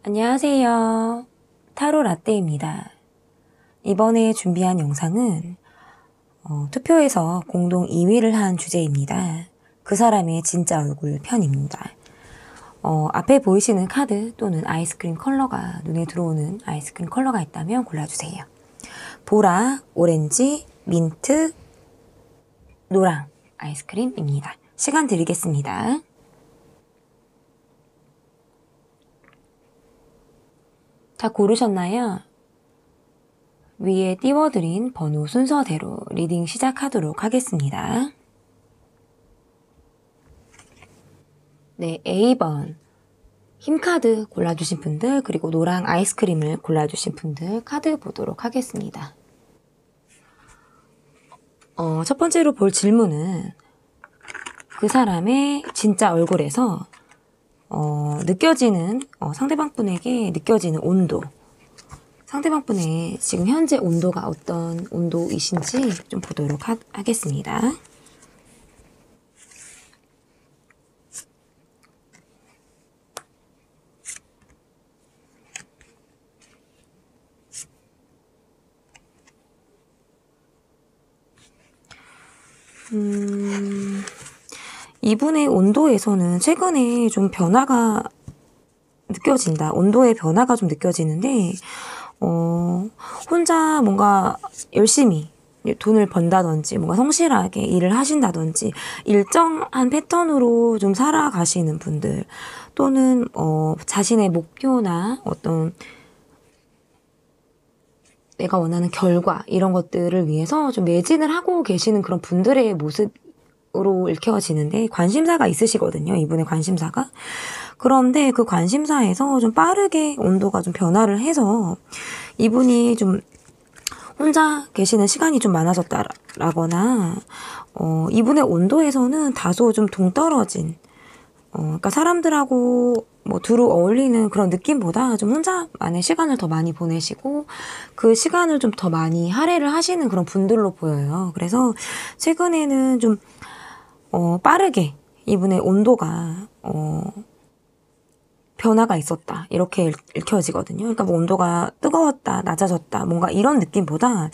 안녕하세요. 타로 라떼입니다. 이번에 준비한 영상은 투표에서 공동 2위를 한 주제입니다. 그 사람의 진짜 얼굴 편입니다. 앞에 보이시는 카드 또는 아이스크림 컬러가 눈에 들어오는 아이스크림 컬러가 있다면 골라주세요. 보라, 오렌지, 민트, 노랑 아이스크림입니다. 시간 드리겠습니다. 다 고르셨나요? 위에 띄워드린 번호 순서대로 리딩 시작하도록 하겠습니다. 네, A번 힘카드 골라주신 분들, 그리고 노랑 아이스크림을 골라주신 분들 카드 보도록 하겠습니다. 첫 번째로 볼 질문은 그 사람의 진짜 얼굴에서 느껴지는 상대방 분에게 느껴지는 온도, 상대방 분의 지금 현재 온도가 어떤 온도이신지 좀 보도록 하겠습니다. 이분의 온도에서는 최근에 좀 변화가 느껴진다. 온도의 변화가 좀 느껴지는데 혼자 뭔가 열심히 돈을 번다든지 뭔가 성실하게 일을 하신다든지 일정한 패턴으로 좀 살아가시는 분들, 또는 자신의 목표나 어떤 내가 원하는 결과 이런 것들을 위해서 좀 매진을 하고 계시는 그런 분들의 모습으로 읽혀지는데, 관심사가 있으시거든요. 이분의 관심사가. 그런데 그 관심사에서 좀 빠르게 온도가 좀 변화를 해서 이분이 좀 혼자 계시는 시간이 좀 많아졌다라거나 이분의 온도에서는 다소 좀 동떨어진 그러니까 사람들하고 뭐 두루 어울리는 그런 느낌보다 좀 혼자만의 시간을 더 많이 보내시고 그 시간을 좀 더 많이 할애를 하시는 그런 분들로 보여요. 그래서 최근에는 좀 빠르게 이분의 온도가 변화가 있었다, 이렇게 읽혀지거든요. 그러니까 뭐 온도가 뜨거웠다, 낮아졌다, 뭔가 이런 느낌보다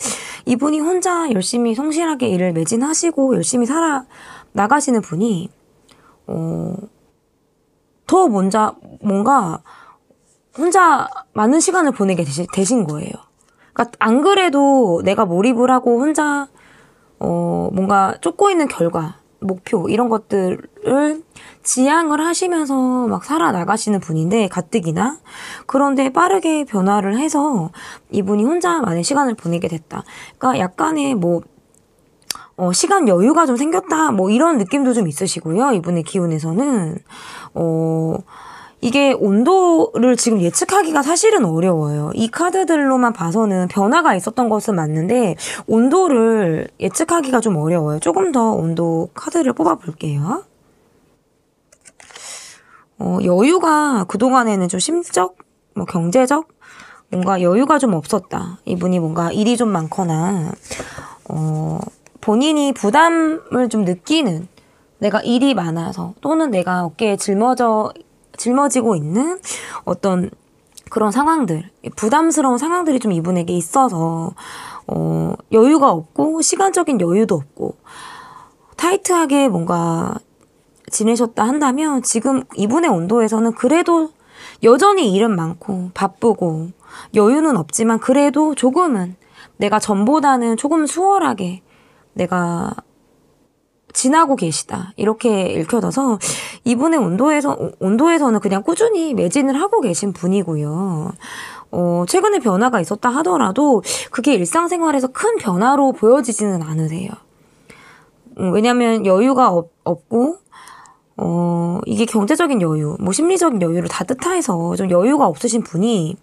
이분이 혼자 열심히 성실하게 일을 매진하시고 열심히 살아 나가시는 분이 더 뭔가 혼자 많은 시간을 보내게 되신 거예요. 그러니까 안 그래도 내가 몰입을 하고 혼자 뭔가 쫓고 있는 결과, 목표 이런 것들을 지향을 하시면서 막 살아나가시는 분인데, 가뜩이나. 그런데 빠르게 변화를 해서 이분이 혼자만의 시간을 보내게 됐다. 그러니까 약간의 뭐 시간 여유가 좀 생겼다, 뭐 이런 느낌도 좀 있으시고요. 이분의 기운에서는 이게 온도를 지금 예측하기가 사실은 어려워요. 이 카드들로만 봐서는 변화가 있었던 것은 맞는데 온도를 예측하기가 좀 어려워요. 조금 더 온도 카드를 뽑아 볼게요. 여유가 그동안에는 좀 심적, 뭐 경제적 뭔가 여유가 좀 없었다. 이분이 뭔가 일이 좀 많거나 본인이 부담을 좀 느끼는, 내가 일이 많아서 또는 내가 어깨에 짊어지고 있는 어떤 그런 상황들, 부담스러운 상황들이 좀 이분에게 있어서 여유가 없고 시간적인 여유도 없고 타이트하게 뭔가 지내셨다 한다면, 지금 이분의 온도에서는 그래도 여전히 일은 많고 바쁘고 여유는 없지만 그래도 조금은 내가 전보다는 조금 수월하게 내가 지나고 계시다, 이렇게 읽혀져서 이분의 온도에서는 그냥 꾸준히 매진을 하고 계신 분이고요. 최근에 변화가 있었다 하더라도 그게 일상생활에서 큰 변화로 보여지지는 않으세요. 왜냐면 여유가 없고 이게 경제적인 여유, 뭐 심리적인 여유를 다 뜻해서 좀 여유가 없으신 분이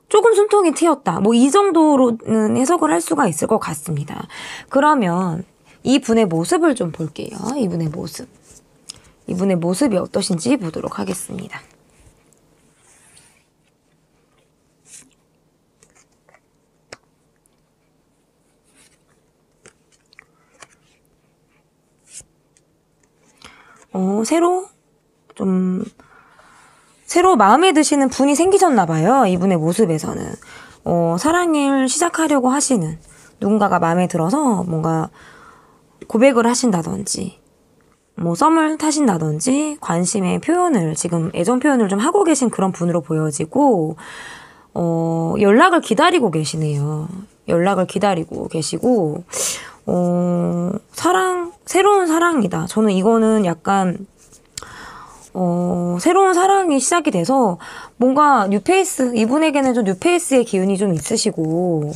조금 숨통이 트였다, 뭐 이 정도로는 해석을 할 수가 있을 것 같습니다. 그러면 이분의 모습을 좀 볼게요. 이분의 모습이 어떠신지 보도록 하겠습니다. 새로 좀 새로 마음에 드시는 분이 생기셨나 봐요. 이분의 모습에서는. 사랑을 시작하려고 하시는 누군가가 마음에 들어서 뭔가 고백을 하신다든지 뭐 썸을 타신다든지 관심의 표현을 지금 애정 표현을 좀 하고 계신 그런 분으로 보여지고 연락을 기다리고 계시네요. 연락을 기다리고 계시고 새로운 사랑이다. 저는 이거는 약간 새로운 사랑이 시작이 돼서 뭔가 뉴페이스, 이분에게는 좀 뉴페이스의 기운이 좀 있으시고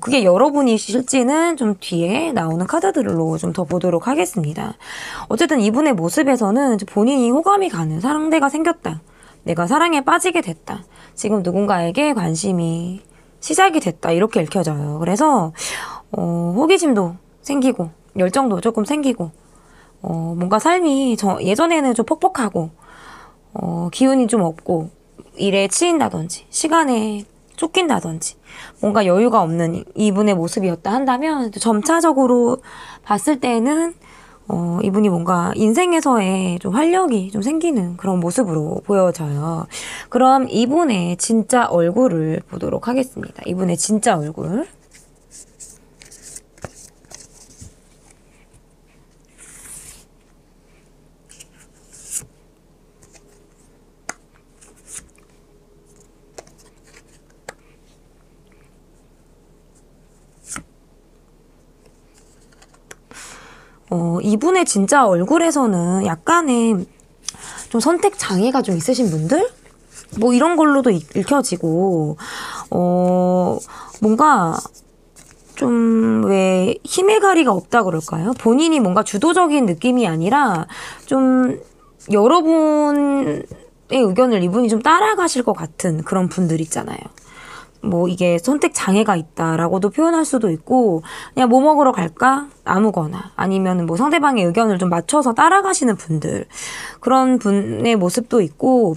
그게 여러분이실지는 좀 뒤에 나오는 카드들로 좀 더 보도록 하겠습니다. 어쨌든 이분의 모습에서는 본인이 호감이 가는 상대가 생겼다. 내가 사랑에 빠지게 됐다. 지금 누군가에게 관심이 시작이 됐다. 이렇게 읽혀져요. 그래서 호기심도 생기고 열정도 조금 생기고 뭔가 삶이 예전에는 좀 퍽퍽하고 기운이 좀 없고 일에 치인다든지 시간에 쫓긴다든지 뭔가 여유가 없는 이분의 모습이었다 한다면 점차적으로 봤을 때는 이분이 뭔가 인생에서의 좀 활력이 좀 생기는 그런 모습으로 보여져요. 그럼 이분의 진짜 얼굴을 보도록 하겠습니다. 이분의 진짜 얼굴. 이분의 진짜 얼굴에서는 약간의 좀 선택 장애가 좀 있으신 분들? 뭐 이런 걸로도 읽혀지고, 뭔가 좀 왜 힘의 가리가 없다 그럴까요? 본인이 뭔가 주도적인 느낌이 아니라 좀 여러분의 의견을 이분이 좀 따라가실 것 같은 그런 분들 있잖아요. 뭐 이게 선택 장애가 있다라고도 표현할 수도 있고 그냥 뭐 먹으러 갈까? 아무거나 아니면 뭐 상대방의 의견을 좀 맞춰서 따라가시는 분들 그런 분의 모습도 있고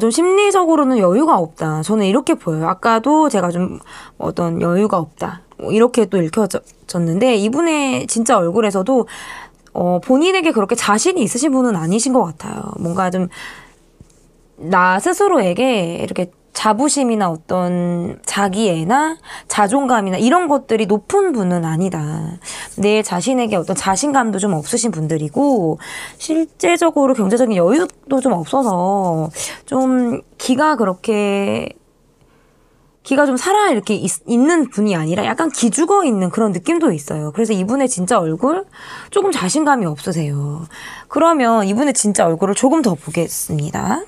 좀 심리적으로는 여유가 없다. 저는 이렇게 보여요. 아까도 제가 좀 어떤 여유가 없다. 이렇게 또 읽혀졌는데 이분의 진짜 얼굴에서도 본인에게 그렇게 자신이 있으신 분은 아니신 것 같아요. 뭔가 좀 나 스스로에게 이렇게 자부심이나 어떤 자기애나 자존감이나 이런 것들이 높은 분은 아니다. 내 자신에게 어떤 자신감도 좀 없으신 분들이고 실제적으로 경제적인 여유도 좀 없어서 좀 기가 좀 살아 이렇게 있는 분이 아니라 약간 기죽어 있는 그런 느낌도 있어요. 그래서 이분의 진짜 얼굴 조금 자신감이 없으세요. 그러면 이분의 진짜 얼굴을 조금 더 보겠습니다.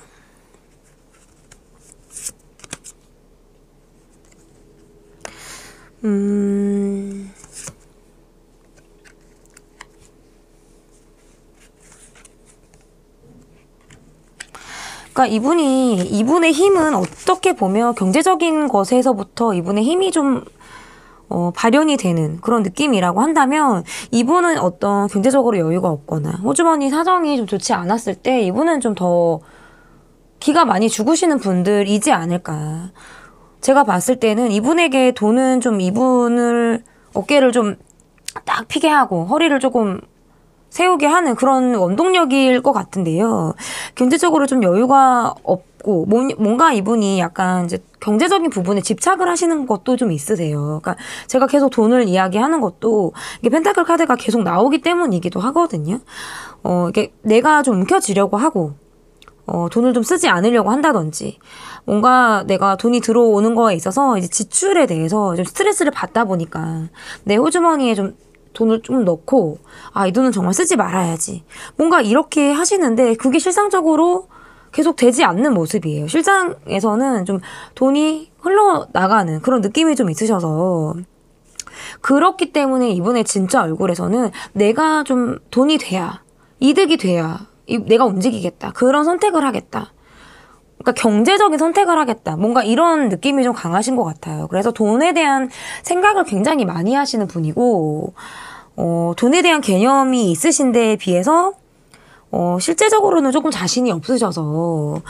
그러니까 이분의 힘은 어떻게 보면 경제적인 것에서부터 이분의 힘이 좀 발현이 되는 그런 느낌이라고 한다면 이분은 어떤 경제적으로 여유가 없거나 호주머니 사정이 좀 좋지 않았을 때 이분은 좀 더 기가 많이 죽으시는 분들이지 않을까. 제가 봤을 때는 이분에게 돈은 좀 이분을 어깨를 좀 딱 피게 하고 허리를 조금 세우게 하는 그런 원동력일 것 같은데요. 경제적으로 좀 여유가 없고 뭔가 이분이 약간 이제 경제적인 부분에 집착을 하시는 것도 좀 있으세요. 그러니까 제가 계속 돈을 이야기하는 것도 이게 펜타클 카드가 계속 나오기 때문이기도 하거든요. 이게 내가 좀 움켜쥐려고 하고 돈을 좀 쓰지 않으려고 한다든지 뭔가 내가 돈이 들어오는 거에 있어서 이제 지출에 대해서 좀 스트레스를 받다 보니까 내 호주머니에 좀 돈을 좀 넣고 이 돈은 정말 쓰지 말아야지 뭔가 이렇게 하시는데 그게 실상적으로 계속 되지 않는 모습이에요. 실상에서는 좀 돈이 흘러나가는 그런 느낌이 좀 있으셔서 그렇기 때문에 이분의 진짜 얼굴에서는 내가 좀 돈이 돼야 이득이 돼야 내가 움직이겠다. 그런 선택을 하겠다. 그러니까 경제적인 선택을 하겠다. 뭔가 이런 느낌이 좀 강하신 것 같아요. 그래서 돈에 대한 생각을 굉장히 많이 하시는 분이고 돈에 대한 개념이 있으신 데에 비해서 실제적으로는 조금 자신이 없으셔서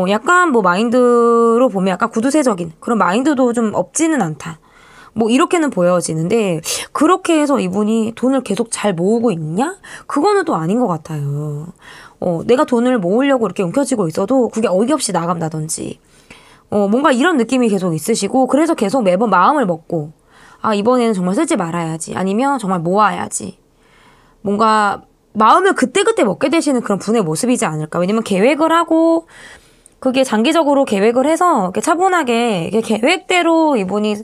약간 뭐 마인드로 보면 약간 구두쇠적인 그런 마인드도 좀 없지는 않다. 뭐 이렇게는 보여지는데 그렇게 해서 이분이 돈을 계속 잘 모으고 있냐? 그거는 또 아닌 것 같아요. 내가 돈을 모으려고 이렇게 움켜쥐고 있어도 그게 어이없이 나간다든지 뭔가 이런 느낌이 계속 있으시고 그래서 계속 매번 마음을 먹고 아 이번에는 정말 쓰지 말아야지 아니면 정말 모아야지 뭔가 마음을 그때그때 먹게 되시는 그런 분의 모습이지 않을까. 왜냐면 계획을 하고 그게 장기적으로 계획을 해서 이렇게 차분하게 이렇게 계획대로 이분이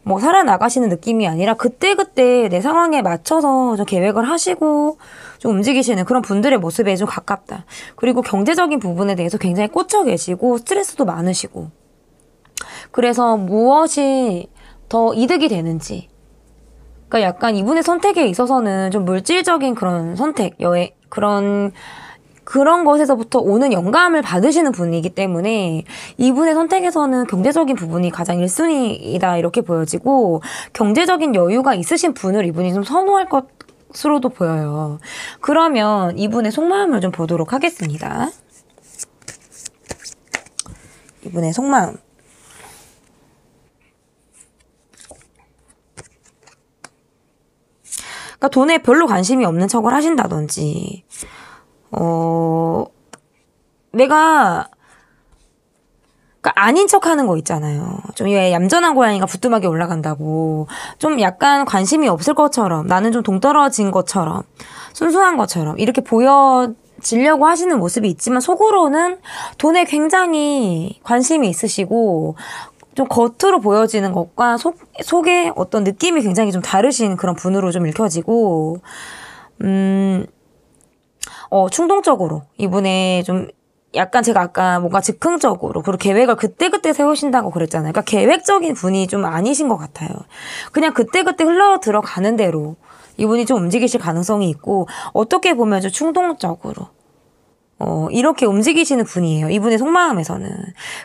뭐 살아나가시는 느낌이 아니라 그때그때 내 상황에 맞춰서 좀 계획을 하시고 좀 움직이시는 그런 분들의 모습에 좀 가깝다. 그리고 경제적인 부분에 대해서 굉장히 꽂혀 계시고 스트레스도 많으시고 그래서 무엇이 더 이득이 되는지 그러니까 약간 이분의 선택에 있어서는 좀 물질적인 그런 선택, 그런 것에서부터 오는 영감을 받으시는 분이기 때문에 이분의 선택에서는 경제적인 부분이 가장 1순위이다 이렇게 보여지고 경제적인 여유가 있으신 분을 이분이 좀 선호할 것으로도 보여요. 그러면 이분의 속마음을 좀 보도록 하겠습니다. 이분의 속마음. 그러니까 돈에 별로 관심이 없는 척을 하신다든지 내가 그러니까 아닌 척 하는 거 있잖아요. 좀 왜 얌전한 고양이가 부뚜막에 올라간다고 좀 약간 관심이 없을 것처럼 나는 좀 동떨어진 것처럼 순수한 것처럼 이렇게 보여지려고 하시는 모습이 있지만 속으로는 돈에 굉장히 관심이 있으시고 좀 겉으로 보여지는 것과 속의 어떤 느낌이 굉장히 좀 다르신 그런 분으로 좀 읽혀지고 충동적으로 이분의 좀 약간 제가 아까 뭔가 즉흥적으로 그리고 계획을 그때그때 세우신다고 그랬잖아요. 그러니까 계획적인 분이 좀 아니신 것 같아요. 그냥 그때그때 흘러 들어가는 대로 이분이 좀 움직이실 가능성이 있고 어떻게 보면 좀 충동적으로 이렇게 움직이시는 분이에요. 이분의 속마음에서는.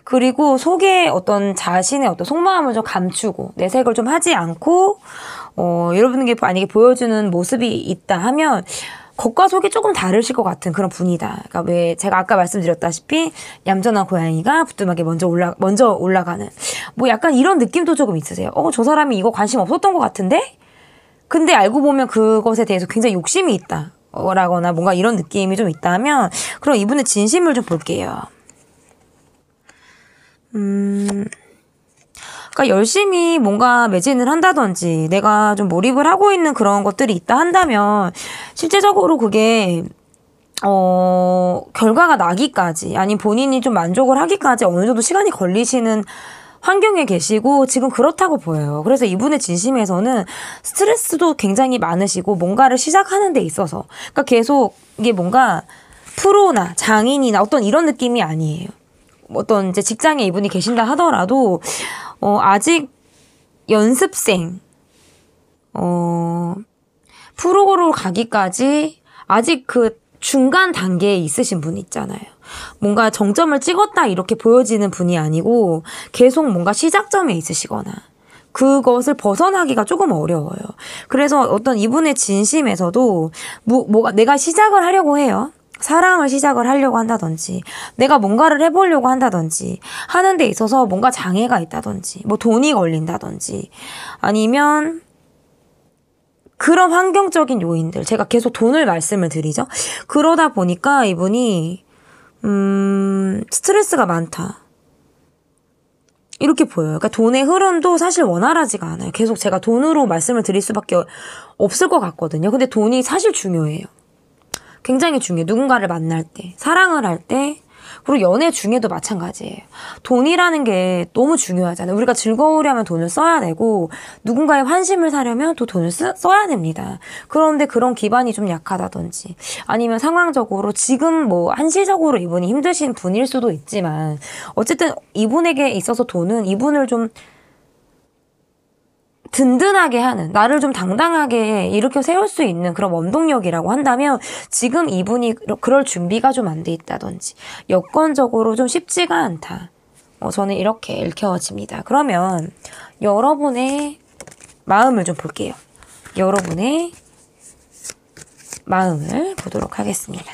그리고 속에 어떤 자신의 어떤 속마음을 좀 감추고 내색을 좀 하지 않고 여러분에게 만약에 보여주는 모습이 있다 하면 겉과 속이 조금 다르실 것 같은 그런 분이다. 그러니까 왜 제가 아까 말씀드렸다시피 얌전한 고양이가 부뚜막에 먼저 올라가는 뭐 약간 이런 느낌도 조금 있으세요. 저 사람이 이거 관심 없었던 것 같은데? 근데 알고 보면 그것에 대해서 굉장히 욕심이 있다. 라거나 뭔가 이런 느낌이 좀 있다면 그럼 이분의 진심을 좀 볼게요. 그러니까 열심히 뭔가 매진을 한다든지 내가 좀 몰입을 하고 있는 그런 것들이 있다 한다면 실제적으로 그게 결과가 나기까지 아니면 본인이 좀 만족을 하기까지 어느 정도 시간이 걸리시는 환경에 계시고 지금 그렇다고 보여요. 그래서 이분의 진심에서는 스트레스도 굉장히 많으시고 뭔가를 시작하는 데 있어서 그러니까 계속 이게 뭔가 프로나 장인이나 어떤 이런 느낌이 아니에요. 어떤 이제 직장에 이분이 계신다 하더라도 아직 연습생 프로로 가기까지 아직 그 중간 단계에 있으신 분 있잖아요. 뭔가 정점을 찍었다 이렇게 보여지는 분이 아니고 계속 뭔가 시작점에 있으시거나 그것을 벗어나기가 조금 어려워요. 그래서 어떤 이분의 진심에서도 뭐가 내가 시작을 하려고 해요. 사랑을 시작을 하려고 한다든지 내가 뭔가를 해보려고 한다든지 하는 데 있어서 뭔가 장애가 있다든지 뭐 돈이 걸린다든지 아니면 그런 환경적인 요인들 제가 계속 돈을 말씀을 드리죠. 그러다 보니까 이분이 스트레스가 많다 이렇게 보여요. 그러니까 돈의 흐름도 사실 원활하지가 않아요. 계속 제가 돈으로 말씀을 드릴 수밖에 없을 것 같거든요. 근데 돈이 사실 중요해요. 굉장히 중요해요. 누군가를 만날 때, 사랑을 할 때, 그리고 연애 중에도 마찬가지예요. 돈이라는 게 너무 중요하잖아요. 우리가 즐거우려면 돈을 써야 되고 누군가의 환심을 사려면 또 돈을 써야 됩니다. 그런데 그런 기반이 좀 약하다든지 아니면 상황적으로 지금 뭐 한시적으로 이분이 힘드신 분일 수도 있지만 어쨌든 이분에게 있어서 돈은 이분을 좀 든든하게 하는 나를 좀 당당하게 일으켜 세울 수 있는 그런 원동력이라고 한다면 지금 이분이 그럴 준비가 좀 안 돼 있다든지 여건적으로 좀 쉽지가 않다. 저는 이렇게 읽혀집니다. 그러면 여러분의 마음을 좀 볼게요. 여러분의 마음을 보도록 하겠습니다.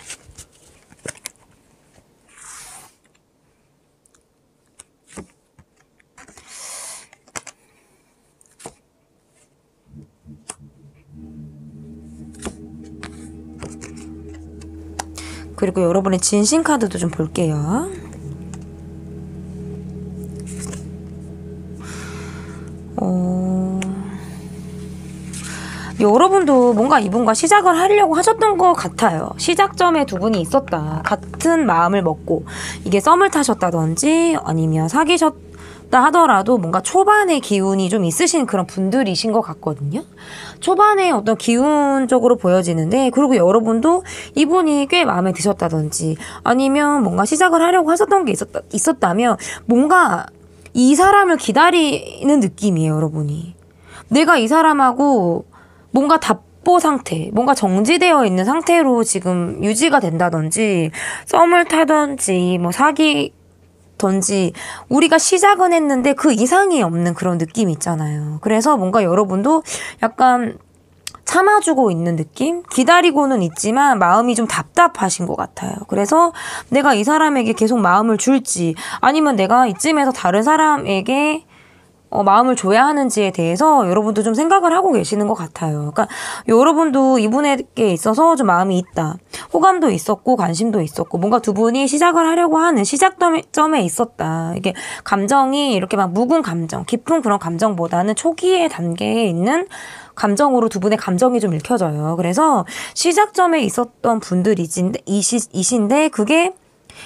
그리고 여러분의 진심 카드도 좀 볼게요. 여러분도 뭔가 이분과 시작을 하려고 하셨던 것 같아요. 시작점에 두 분이 있었다. 같은 마음을 먹고 이게 썸을 타셨다든지 아니면 사귀셨다 하더라도 뭔가 초반의 기운이 좀 있으신 그런 분들이신 것 같거든요. 초반에 어떤 기운적으로 보여지는데, 그리고 여러분도 이분이 꽤 마음에 드셨다든지 아니면 뭔가 시작을 하려고 하셨던 게 있었다면 뭔가 이 사람을 기다리는 느낌이에요, 여러분이. 내가 이 사람하고 뭔가 답보 상태, 뭔가 정지되어 있는 상태로 지금 유지가 된다든지, 썸을 타든지, 뭐 사귀든지, 우리가 시작은 했는데 그 이상이 없는 그런 느낌이 있잖아요. 그래서 뭔가 여러분도 약간 참아주고 있는 느낌? 기다리고는 있지만 마음이 좀 답답하신 것 같아요. 그래서 내가 이 사람에게 계속 마음을 줄지, 아니면 내가 이쯤에서 다른 사람에게 마음을 줘야 하는지에 대해서 여러분도 좀 생각을 하고 계시는 것 같아요. 그러니까 여러분도 이분에게 있어서 좀 마음이 있다. 호감도 있었고 관심도 있었고 뭔가 두 분이 시작을 하려고 하는 시작점에 있었다. 이게 감정이 이렇게 막 묵은 감정, 깊은 그런 감정보다는 초기의 단계에 있는 감정으로 두 분의 감정이 좀 읽혀져요. 그래서 시작점에 있었던 분들이신데 그게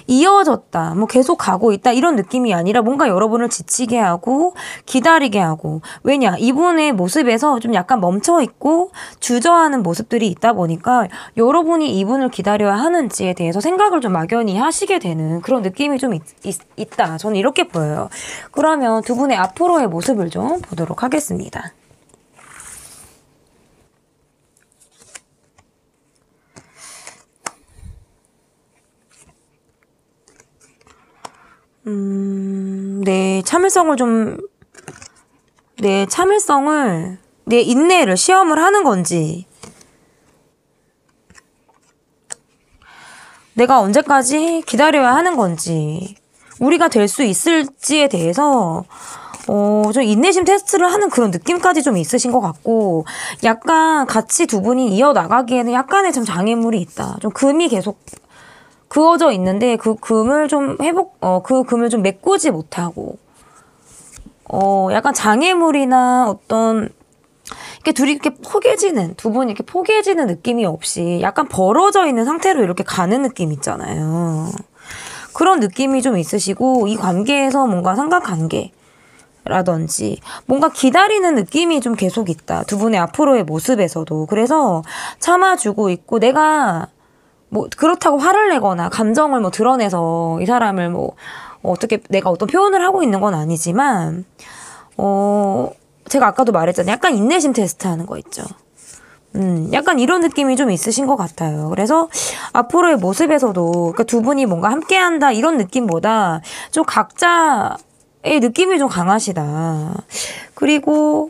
이어졌다, 뭐 계속 가고 있다 이런 느낌이 아니라 뭔가 여러분을 지치게 하고 기다리게 하고, 왜냐, 이분의 모습에서 좀 약간 멈춰있고 주저하는 모습들이 있다 보니까 여러분이 이분을 기다려야 하는지에 대해서 생각을 좀 막연히 하시게 되는 그런 느낌이 좀 있다. 저는 이렇게 보여요. 그러면 두 분의 앞으로의 모습을 좀 보도록 하겠습니다. 내 참을성을, 내 인내를 시험을 하는 건지, 내가 언제까지 기다려야 하는 건지, 우리가 될 수 있을지에 대해서 좀 인내심 테스트를 하는 그런 느낌까지 좀 있으신 것 같고, 약간 같이 두 분이 이어나가기에는 약간의 좀 장애물이 있다. 좀 금이 계속 그어져 있는데 그 금을 좀 그 금을 좀 메꾸지 못하고, 약간 장애물이나 어떤 이렇게 둘이 이렇게 두 분이 이렇게 포개지는 느낌이 없이 약간 벌어져 있는 상태로 이렇게 가는 느낌 있잖아요. 그런 느낌이 좀 있으시고, 이 관계에서 뭔가 삼각관계라든지 뭔가 기다리는 느낌이 좀 계속 있다. 두 분의 앞으로의 모습에서도. 그래서 참아주고 있고, 내가 뭐 그렇다고 화를 내거나 감정을 뭐 드러내서 이 사람을 뭐 어떻게 내가 어떤 표현을 하고 있는 건 아니지만, 제가 아까도 말했잖아요. 약간 인내심 테스트 하는 거 있죠. 약간 이런 느낌이 좀 있으신 것 같아요. 그래서 앞으로의 모습에서도 그러니까 두 분이 뭔가 함께한다 이런 느낌보다 좀 각자의 느낌이 좀 강하시다. 그리고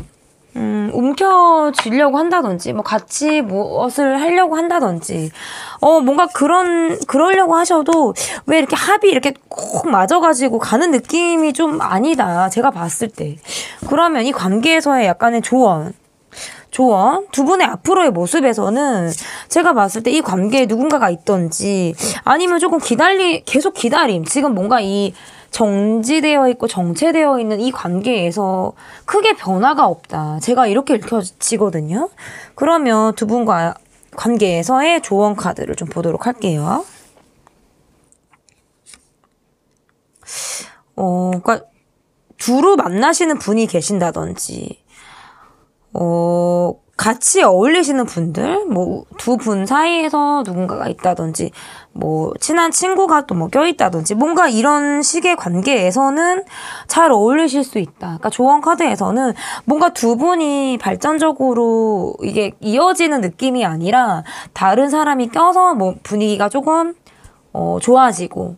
움켜쥐려고 한다든지, 뭐 같이 무엇을 하려고 한다든지, 뭔가 그러려고 하셔도 왜 이렇게 합이 이렇게 꼭 맞아가지고 가는 느낌이 좀 아니다. 제가 봤을 때. 그러면 이 관계에서의 약간의 조언, 두 분의 앞으로의 모습에서는 제가 봤을 때 이 관계에 누군가가 있던지, 아니면 조금 계속 기다림, 지금 뭔가 이 정지되어 있고 정체되어 있는 이 관계에서 크게 변화가 없다. 제가 이렇게 읽혀지거든요. 그러면 두 분과 관계에서의 조언 카드를 좀 보도록 할게요. 그러니까 두루 만나시는 분이 계신다든지, 같이 어울리시는 분들, 뭐 두 분 사이에서 누군가가 있다든지, 뭐 친한 친구가 또 뭐 껴있다든지, 뭔가 이런 식의 관계에서는 잘 어울리실 수 있다. 그러니까 조언 카드에서는 뭔가 두 분이 발전적으로 이게 이어지는 느낌이 아니라 다른 사람이 껴서 뭐 분위기가 조금 좋아지고,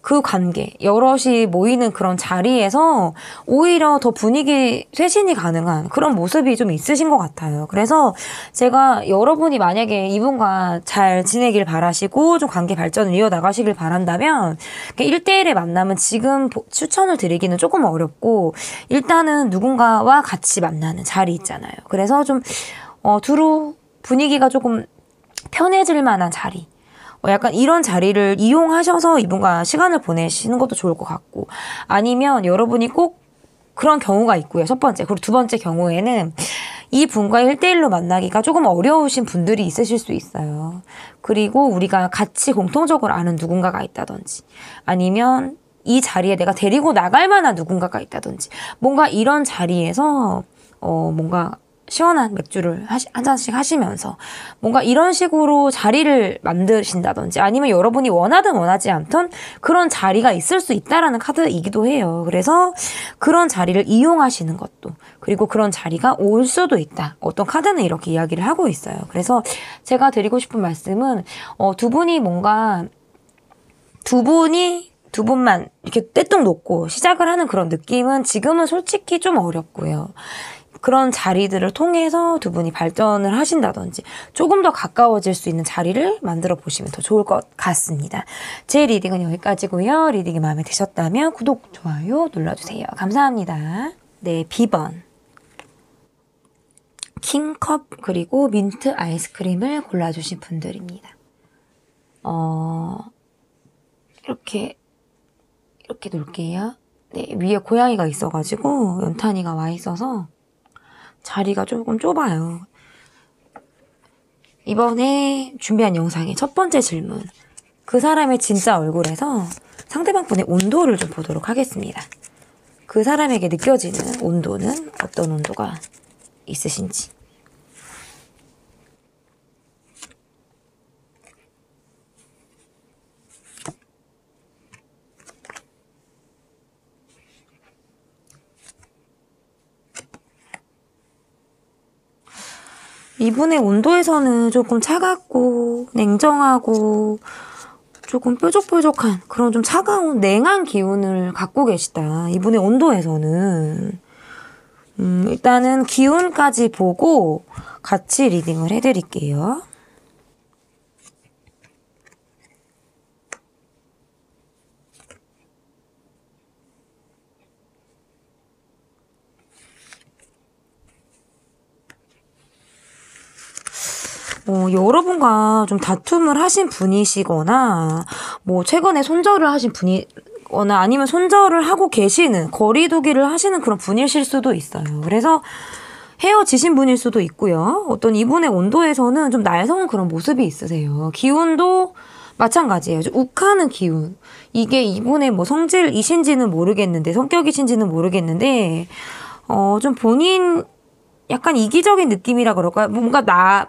그 관계, 여럿이 모이는 그런 자리에서 오히려 더 분위기 쇄신이 가능한 그런 모습이 좀 있으신 것 같아요. 그래서 제가 여러분이 만약에 이분과 잘 지내길 바라시고 좀 관계 발전을 이어나가시길 바란다면, 1대1의 만남은 지금 추천을 드리기는 조금 어렵고, 일단은 누군가와 같이 만나는 자리 있잖아요. 그래서 좀 두루 분위기가 조금 편해질 만한 자리, 약간 이런 자리를 이용하셔서 이분과 시간을 보내시는 것도 좋을 것 같고, 아니면 여러분이 꼭 그런 경우가 있고요. 첫 번째. 그리고 두 번째 경우에는 이 분과 1대1로 만나기가 조금 어려우신 분들이 있으실 수 있어요. 그리고 우리가 같이 공통적으로 아는 누군가가 있다든지, 아니면 이 자리에 내가 데리고 나갈 만한 누군가가 있다든지, 뭔가 이런 자리에서 뭔가 시원한 맥주를 한 잔씩 하시면서 뭔가 이런 식으로 자리를 만드신다든지, 아니면 여러분이 원하든 원하지 않든 그런 자리가 있을 수 있다라는 카드이기도 해요. 그래서 그런 자리를 이용하시는 것도, 그리고 그런 자리가 올 수도 있다. 어떤 카드는 이렇게 이야기를 하고 있어요. 그래서 제가 드리고 싶은 말씀은 두 분만 이렇게 떼뚱 놓고 시작을 하는 그런 느낌은 지금은 솔직히 좀 어렵고요. 그런 자리들을 통해서 두 분이 발전을 하신다든지 조금 더 가까워질 수 있는 자리를 만들어 보시면 더 좋을 것 같습니다. 제 리딩은 여기까지고요. 리딩이 마음에 드셨다면 구독, 좋아요 눌러주세요. 감사합니다. 네, B번 킹컵 그리고 민트 아이스크림을 골라주신 분들입니다. 이렇게 놓을게요. 네, 위에 고양이가 있어가지고 연탄이가 와 있어서 자리가 조금 좁아요. 이번에 준비한 영상의 첫 번째 질문, 그 사람의 진짜 얼굴에서 상대방 분의 온도를 좀 보도록 하겠습니다. 그 사람에게 느껴지는 온도는 어떤 온도가 있으신지. 이분의 온도에서는 조금 차갑고 냉정하고 조금 뾰족뾰족한 그런 좀 차가운 냉한 기운을 갖고 계시다. 이분의 온도에서는 일단은 기운까지 보고 같이 리딩을 해드릴게요. 여러분과 좀 다툼을 하신 분이시거나, 최근에 손절을 하신 분이거나, 아니면 손절을 하고 계시는, 거리두기를 하시는 그런 분이실 수도 있어요. 그래서 헤어지신 분일 수도 있고요. 어떤 이분의 온도에서는 좀 날성은 그런 모습이 있으세요. 기운도 마찬가지예요. 좀 욱하는 기운. 이게 이분의 성질이신지는 모르겠는데, 성격이신지는 모르겠는데, 좀 본인 약간 이기적인 느낌이라 그럴까요? 뭔가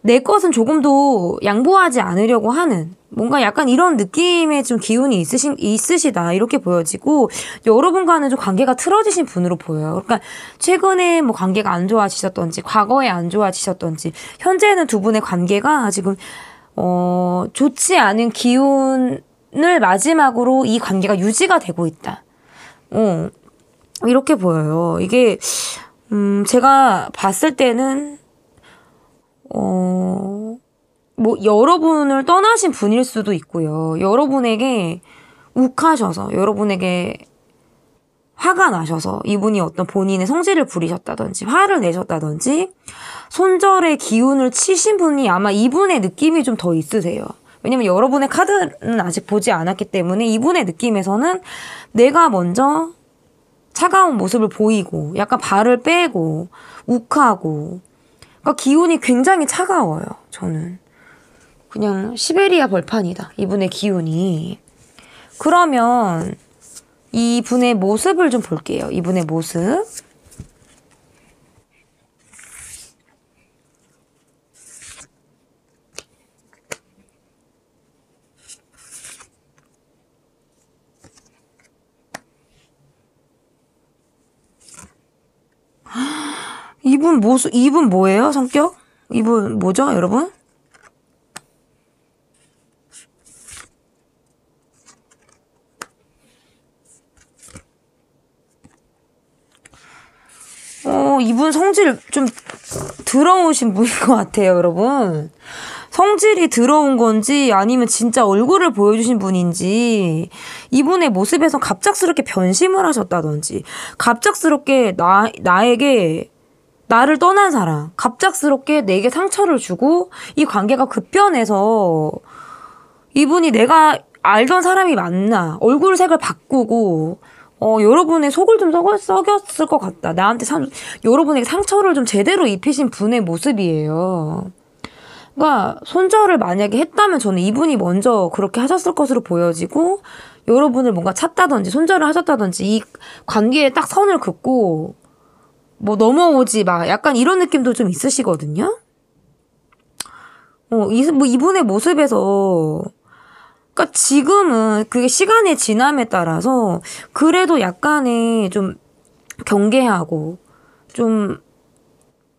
내 것은 조금도 양보하지 않으려고 하는 뭔가 약간 이런 느낌의 좀 기운이 있으시다 이렇게 보여지고, 여러분과는 좀 관계가 틀어지신 분으로 보여요. 그러니까 최근에 관계가 안 좋아지셨던지 과거에 안 좋아지셨던지 현재는 두 분의 관계가 지금 좋지 않은 기운을 마지막으로 이 관계가 유지가 되고 있다. 이렇게 보여요. 이게 제가 봤을 때는 여러분을 떠나신 분일 수도 있고요. 여러분에게 욱하셔서, 여러분에게 화가 나셔서 이분이 어떤 본인의 성질을 부리셨다든지 화를 내셨다든지 손절의 기운을 치신 분이 아마 이분의 느낌이 좀 더 있으세요. 왜냐면 여러분의 카드는 아직 보지 않았기 때문에 이분의 느낌에서는 내가 먼저 차가운 모습을 보이고 약간 발을 빼고 욱하고, 그러니까 기운이 굉장히 차가워요. 저는 그냥 시베리아 벌판이다, 이분의 기운이. 그러면 이분의 모습을 좀 볼게요. 이분의 모습. 이분 뭐예요? 성격? 이분 뭐죠, 여러분? 이분 성질 좀 더러우신 분인 것 같아요, 여러분. 성질이 더러운 건지 아니면 진짜 얼굴을 보여주신 분인지, 이분의 모습에서 갑작스럽게 변심을 하셨다든지, 갑작스럽게 나에게 나를 떠난 사람, 갑작스럽게 내게 상처를 주고 이 관계가 급변해서 이분이 내가 알던 사람이 맞나? 얼굴색을 바꾸고, 여러분의 속을 좀 썩였을 것 같다. 나한테 여러분에게 상처를 좀 제대로 입히신 분의 모습이에요. 그러니까 손절을 만약에 했다면 저는 이분이 먼저 그렇게 하셨을 것으로 보여지고, 여러분을 뭔가 찾다든지 손절을 하셨다든지 이 관계에 딱 선을 긋고 뭐 넘어오지 마 약간 이런 느낌도 좀 있으시거든요. 이분의 모습에서 그러니까 지금은 그게 시간의 지남에 따라서 그래도 약간의 좀 경계하고 좀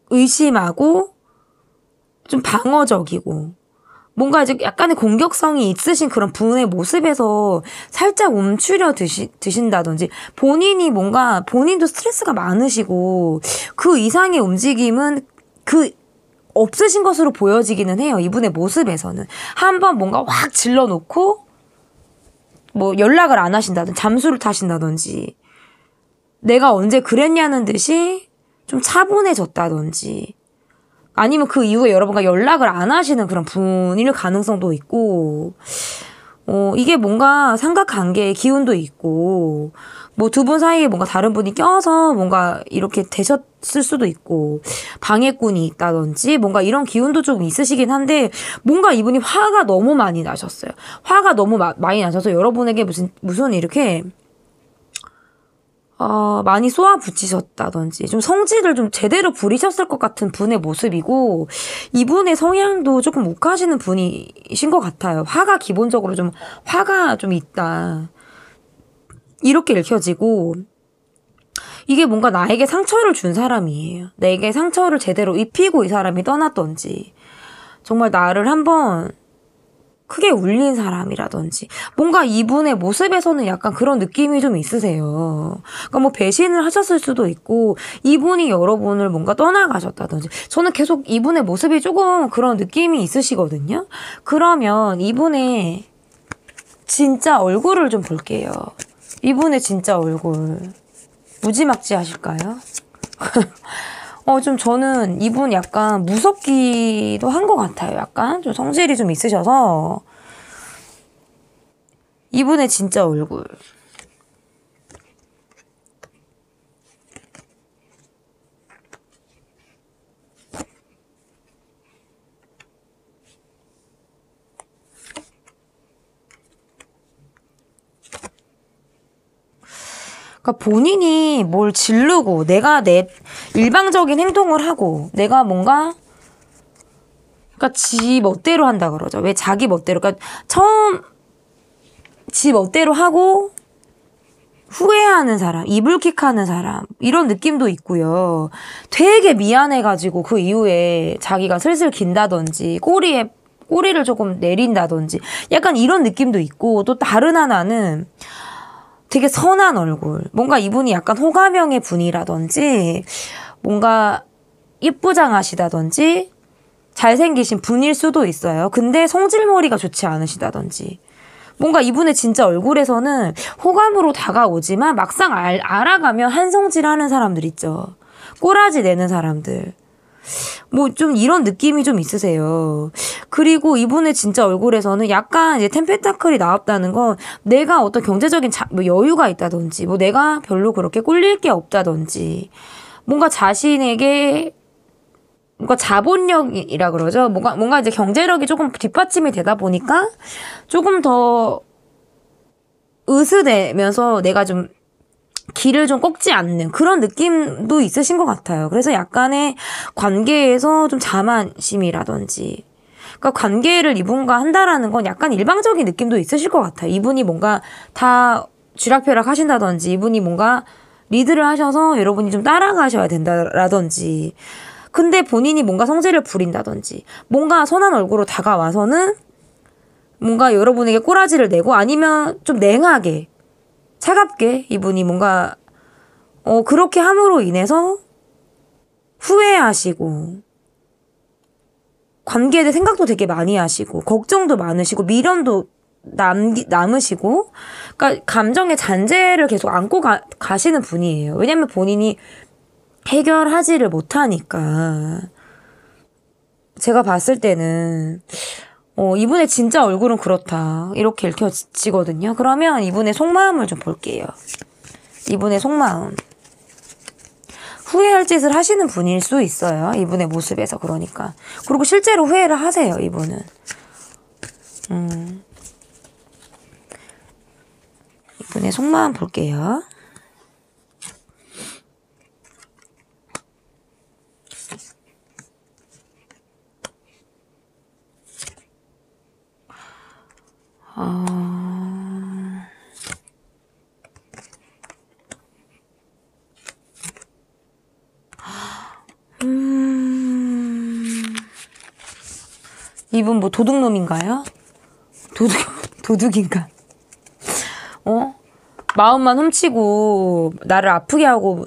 의심하고 좀 방어적이고 뭔가 이제 약간의 공격성이 있으신 그런 분의 모습에서 살짝 움츠려 드신다든지 본인이 뭔가 본인도 스트레스가 많으시고 그 이상의 움직임은 없으신 것으로 보여지기는 해요. 이분의 모습에서는. 한번 뭔가 확 질러놓고 뭐 연락을 안 하신다든지 잠수를 타신다든지 내가 언제 그랬냐는 듯이 좀 차분해졌다든지 아니면 그 이후에 여러분과 연락을 안 하시는 그런 분일 가능성도 있고, 이게 뭔가 삼각관계의 기운도 있고, 뭐 두 분 사이에 뭔가 다른 분이 껴서 뭔가 이렇게 되셨을 수도 있고, 방해꾼이 있다든지, 뭔가 이런 기운도 좀 있으시긴 한데, 뭔가 이분이 화가 너무 많이 나셨어요. 화가 너무 많이 나셔서 여러분에게 무슨 이렇게, 많이 쏘아붙이셨다든지 좀 성질을 좀 제대로 부리셨을 것 같은 분의 모습이고 이분의 성향도 조금 욱하시는 분이신 것 같아요. 기본적으로 좀 화가 좀 있다. 이렇게 읽혀지고 이게 뭔가 나에게 상처를 준 사람이에요. 내게 상처를 제대로 입히고 이 사람이 떠났던지 정말 나를 한번 크게 울린 사람이라든지 뭔가 이분의 모습에서는 약간 그런 느낌이 좀 있으세요. 그러니까 뭐 배신을 하셨을 수도 있고 이분이 여러분을 뭔가 떠나가셨다든지 저는 계속 이분의 모습이 조금 그런 느낌이 있으시거든요. 그러면 이분의 진짜 얼굴을 좀 볼게요. 이분의 진짜 얼굴 무지막지 하실까요? 좀 저는 이분 약간 무섭기도 한 것 같아요. 약간 좀 성질이 좀 있으셔서 이분의 진짜 얼굴. 그러니까 본인이 뭘 지르고 내가 내 일방적인 행동을 하고 내가 뭔가 그러니까 지 멋대로 한다 그러죠. 왜 자기 멋대로. 그러니까 처음 지 멋대로 하고 후회하는 사람, 이불킥하는 사람 이런 느낌도 있고요. 되게 미안해가지고 그 이후에 자기가 슬슬 긴다든지 꼬리를 조금 내린다든지 약간 이런 느낌도 있고 또 다른 하나는 되게 선한 얼굴. 뭔가 이분이 약간 호감형의 분이라든지 뭔가 예쁘장하시다든지 잘생기신 분일 수도 있어요. 근데 성질머리가 좋지 않으시다든지 뭔가 이분의 진짜 얼굴에서는 호감으로 다가오지만 막상 알아가면 한성질하는 사람들 있죠. 꼬라지 내는 사람들. 뭐 좀 이런 느낌이 좀 있으세요. 그리고 이분의 진짜 얼굴에서는 약간 이제 템페타클이 나왔다는 건 내가 어떤 경제적인 뭐 여유가 있다든지 뭐 내가 별로 그렇게 꿀릴 게 없다든지 뭔가 자신에게 뭔가 자본력이라 그러죠. 뭔가 이제 경제력이 조금 뒷받침이 되다 보니까 조금 더 으스대면서 내가 좀 길을 좀 꺾지 않는 그런 느낌도 있으신 것 같아요. 그래서 약간의 관계에서 좀 자만심이라든지 그러니까 관계를 이분과 한다라는 건 약간 일방적인 느낌도 있으실 것 같아요. 이분이 뭔가 다 쥐락펴락 하신다든지 이분이 뭔가 리드를 하셔서 여러분이 좀 따라가셔야 된다라든지 근데 본인이 뭔가 성질을 부린다든지 뭔가 선한 얼굴로 다가와서는 뭔가 여러분에게 꼬라지를 내고 아니면 좀 냉하게 차갑게 이분이 뭔가 그렇게 함으로 인해서 후회하시고 관계에 대해 생각도 되게 많이 하시고 걱정도 많으시고 미련도 남으시고 그러니까 감정의 잔재를 계속 안고 가시는 분이에요. 왜냐면 본인이 해결하지를 못하니까 제가 봤을 때는 이분의 진짜 얼굴은 그렇다. 이렇게 읽혀지거든요. 그러면 이분의 속마음을 좀 볼게요. 이분의 속마음. 후회할 짓을 하시는 분일 수 있어요. 이분의 모습에서 그러니까. 그리고 실제로 후회를 하세요. 이분은. 이분의 속마음 볼게요. 이분 뭐 도둑놈인가요? 도둑인가? 마음만 훔치고 나를 아프게 하고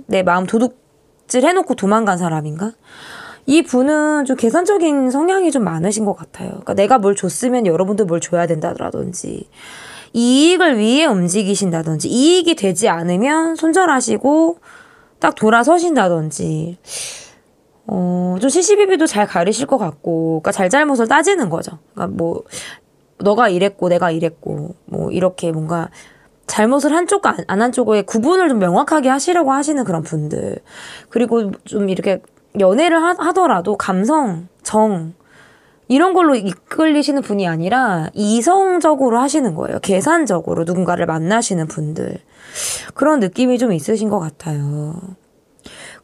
내 마음 도둑질 해놓고 도망간 사람인가? 이 분은 좀 계산적인 성향이 좀 많으신 것 같아요. 그러니까 내가 뭘 줬으면 여러분도 뭘 줘야 된다라든지 이익을 위해 움직이신다든지 이익이 되지 않으면 손절하시고 딱 돌아서신다든지 좀 시시비비도 잘 가리실 것 같고 그러니까 잘잘못을 따지는 거죠. 그러니까 뭐 너가 이랬고 내가 이랬고 뭐 이렇게 뭔가 잘못을 한쪽과 안 한쪽의 구분을 좀 명확하게 하시려고 하시는 그런 분들. 그리고 좀 이렇게 연애를 하더라도 감성, 정 이런 걸로 이끌리시는 분이 아니라 이성적으로 하시는 거예요. 계산적으로 누군가를 만나시는 분들. 그런 느낌이 좀 있으신 것 같아요.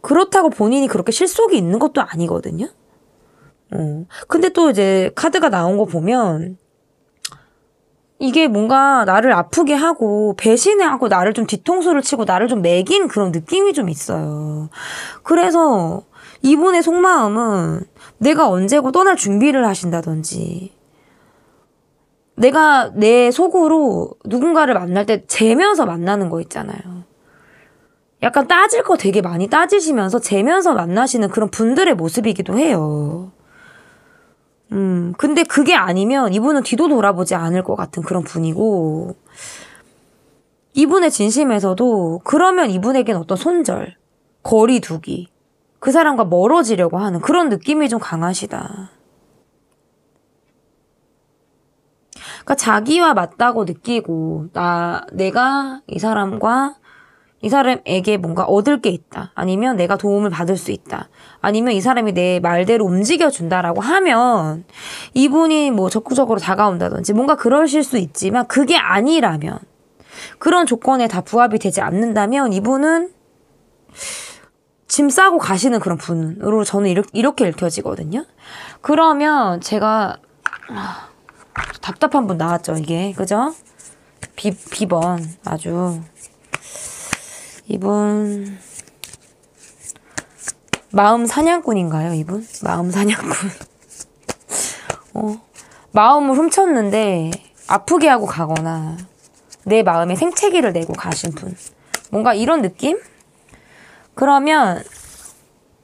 그렇다고 본인이 그렇게 실속이 있는 것도 아니거든요. 근데 또 이제 카드가 나온 거 보면 이게 뭔가 나를 아프게 하고 배신하고 나를 좀 뒤통수를 치고 나를 좀 매긴 그런 느낌이 좀 있어요. 그래서 이분의 속마음은 내가 언제고 떠날 준비를 하신다든지 내가 내 속으로 누군가를 만날 때 재면서 만나는 거 있잖아요. 약간 따질 거 되게 많이 따지시면서 재면서 만나시는 그런 분들의 모습이기도 해요. 근데 그게 아니면 이분은 뒤도 돌아보지 않을 것 같은 그런 분이고, 이분의 진심에서도 그러면 이분에겐 어떤 손절, 거리 두기, 그 사람과 멀어지려고 하는 그런 느낌이 좀 강하시다. 그러니까 자기와 맞다고 느끼고, 내가 이 사람에게 뭔가 얻을 게 있다. 아니면 내가 도움을 받을 수 있다. 아니면 이 사람이 내 말대로 움직여준다라고 하면 이분이 뭐 적극적으로 다가온다든지 뭔가 그러실 수 있지만 그게 아니라면 그런 조건에 다 부합이 되지 않는다면 이분은 짐 싸고 가시는 그런 분으로 저는 이렇게 읽혀지거든요. 그러면 제가 답답한 분 나왔죠, 이게. 그죠? 비번 아주 이분 마음 사냥꾼인가요, 이분? 마음 사냥꾼. 마음을 훔쳤는데 아프게 하고 가거나 내 마음에 생채기를 내고 가신 분. 뭔가 이런 느낌? 그러면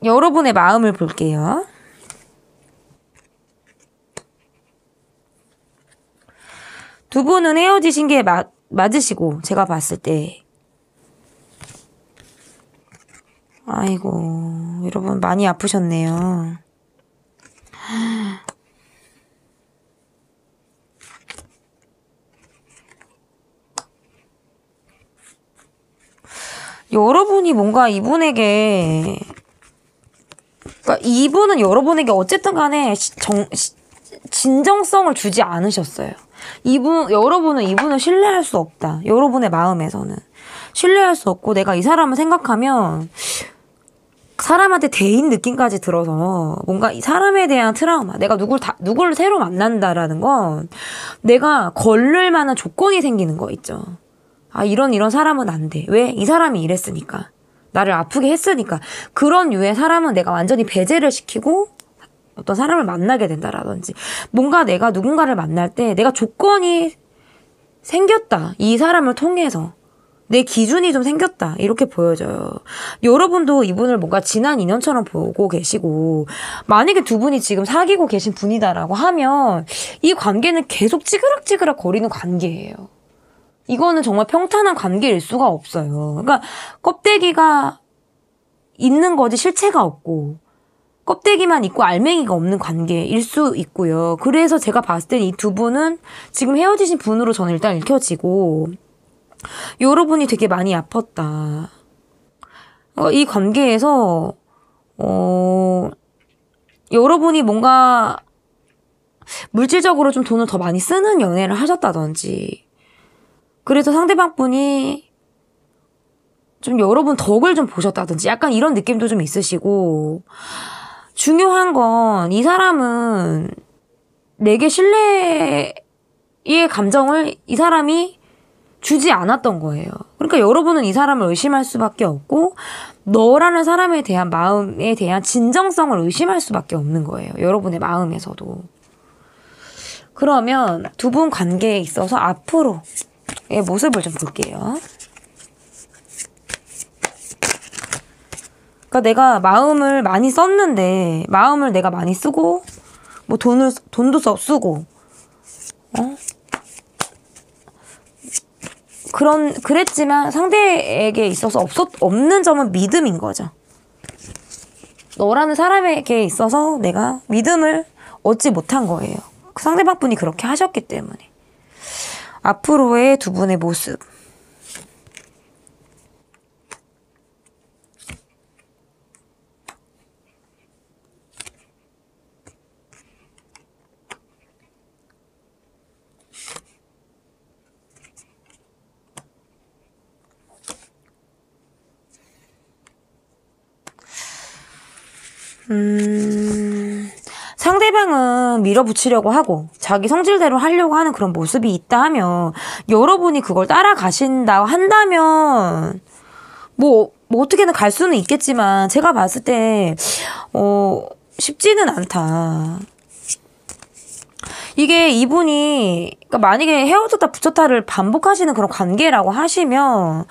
여러분의 마음을 볼게요. 두 분은 헤어지신 게 맞으시고 제가 봤을 때 아이고 여러분 많이 아프셨네요. 여러분이 뭔가 이분에게 그러니까 이분은 여러분에게 어쨌든 간에 진정성을 주지 않으셨어요. 여러분은 이분을 신뢰할 수 없다. 여러분의 마음에서는 신뢰할 수 없고 내가 이 사람을 생각하면 사람한테 대인 느낌까지 들어서 뭔가 이 사람에 대한 트라우마, 내가 누구를 새로 만난다라는 건 내가 걸릴 만한 조건이 생기는 거 있죠. 아, 이런 사람은 안 돼. 왜? 이 사람이 이랬으니까. 나를 아프게 했으니까. 그런 유의 사람은 내가 완전히 배제를 시키고 어떤 사람을 만나게 된다라든지 뭔가 내가 누군가를 만날 때 내가 조건이 생겼다. 이 사람을 통해서. 내 기준이 좀 생겼다. 이렇게 보여져요. 여러분도 이분을 뭔가 지난 인연처럼 보고 계시고 만약에 두 분이 지금 사귀고 계신 분이다라고 하면 이 관계는 계속 찌그락찌그락 거리는 관계예요. 이거는 정말 평탄한 관계일 수가 없어요. 그러니까 껍데기가 있는 거지 실체가 없고 껍데기만 있고 알맹이가 없는 관계일 수 있고요. 그래서 제가 봤을 때 이 두 분은 지금 헤어지신 분으로 저는 일단 읽혀지고, 여러분이 되게 많이 아팠다. 이 관계에서 여러분이 뭔가 물질적으로 좀 돈을 더 많이 쓰는 연애를 하셨다든지, 그래서 상대방 분이 좀 여러분 덕을 좀 보셨다든지 약간 이런 느낌도 좀 있으시고, 중요한 건 이 사람은 내게 신뢰의 감정을 이 사람이 주지 않았던 거예요. 그러니까 여러분은 이 사람을 의심할 수밖에 없고, 너라는 사람에 대한 마음에 대한 진정성을 의심할 수밖에 없는 거예요. 여러분의 마음에서도. 그러면 두 분 관계에 있어서 앞으로의 모습을 좀 볼게요. 그러니까 내가 마음을 많이 썼는데, 마음을 내가 많이 쓰고, 뭐 돈도 쓰고, 그랬지만 상대에게 있어서 없는 점은 믿음인 거죠. 너라는 사람에게 있어서 내가 믿음을 얻지 못한 거예요. 그 상대방 분이 그렇게 하셨기 때문에. 앞으로의 두 분의 모습. 상대방은 밀어붙이려고 하고 자기 성질대로 하려고 하는 그런 모습이 있다 하면, 여러분이 그걸 따라가신다고 한다면 뭐 어떻게든 갈 수는 있겠지만, 제가 봤을 때 쉽지는 않다. 이게 이분이, 그러니까 만약에 헤어졌다 붙였다를 반복하시는 그런 관계라고 하시면,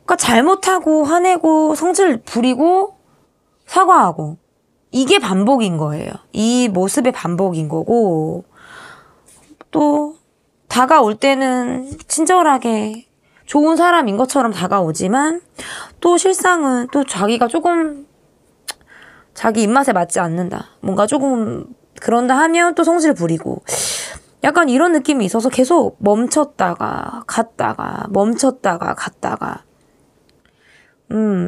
그러니까 잘못하고 화내고 성질 부리고 사과하고, 이게 반복인 거예요. 이 모습의 반복인 거고, 또 다가올 때는 친절하게 좋은 사람인 것처럼 다가오지만, 또 실상은 또 자기가 조금 자기 입맛에 맞지 않는다, 뭔가 조금 그런다 하면 또 성질 부리고, 약간 이런 느낌이 있어서 계속 멈췄다가 갔다가 멈췄다가 갔다가,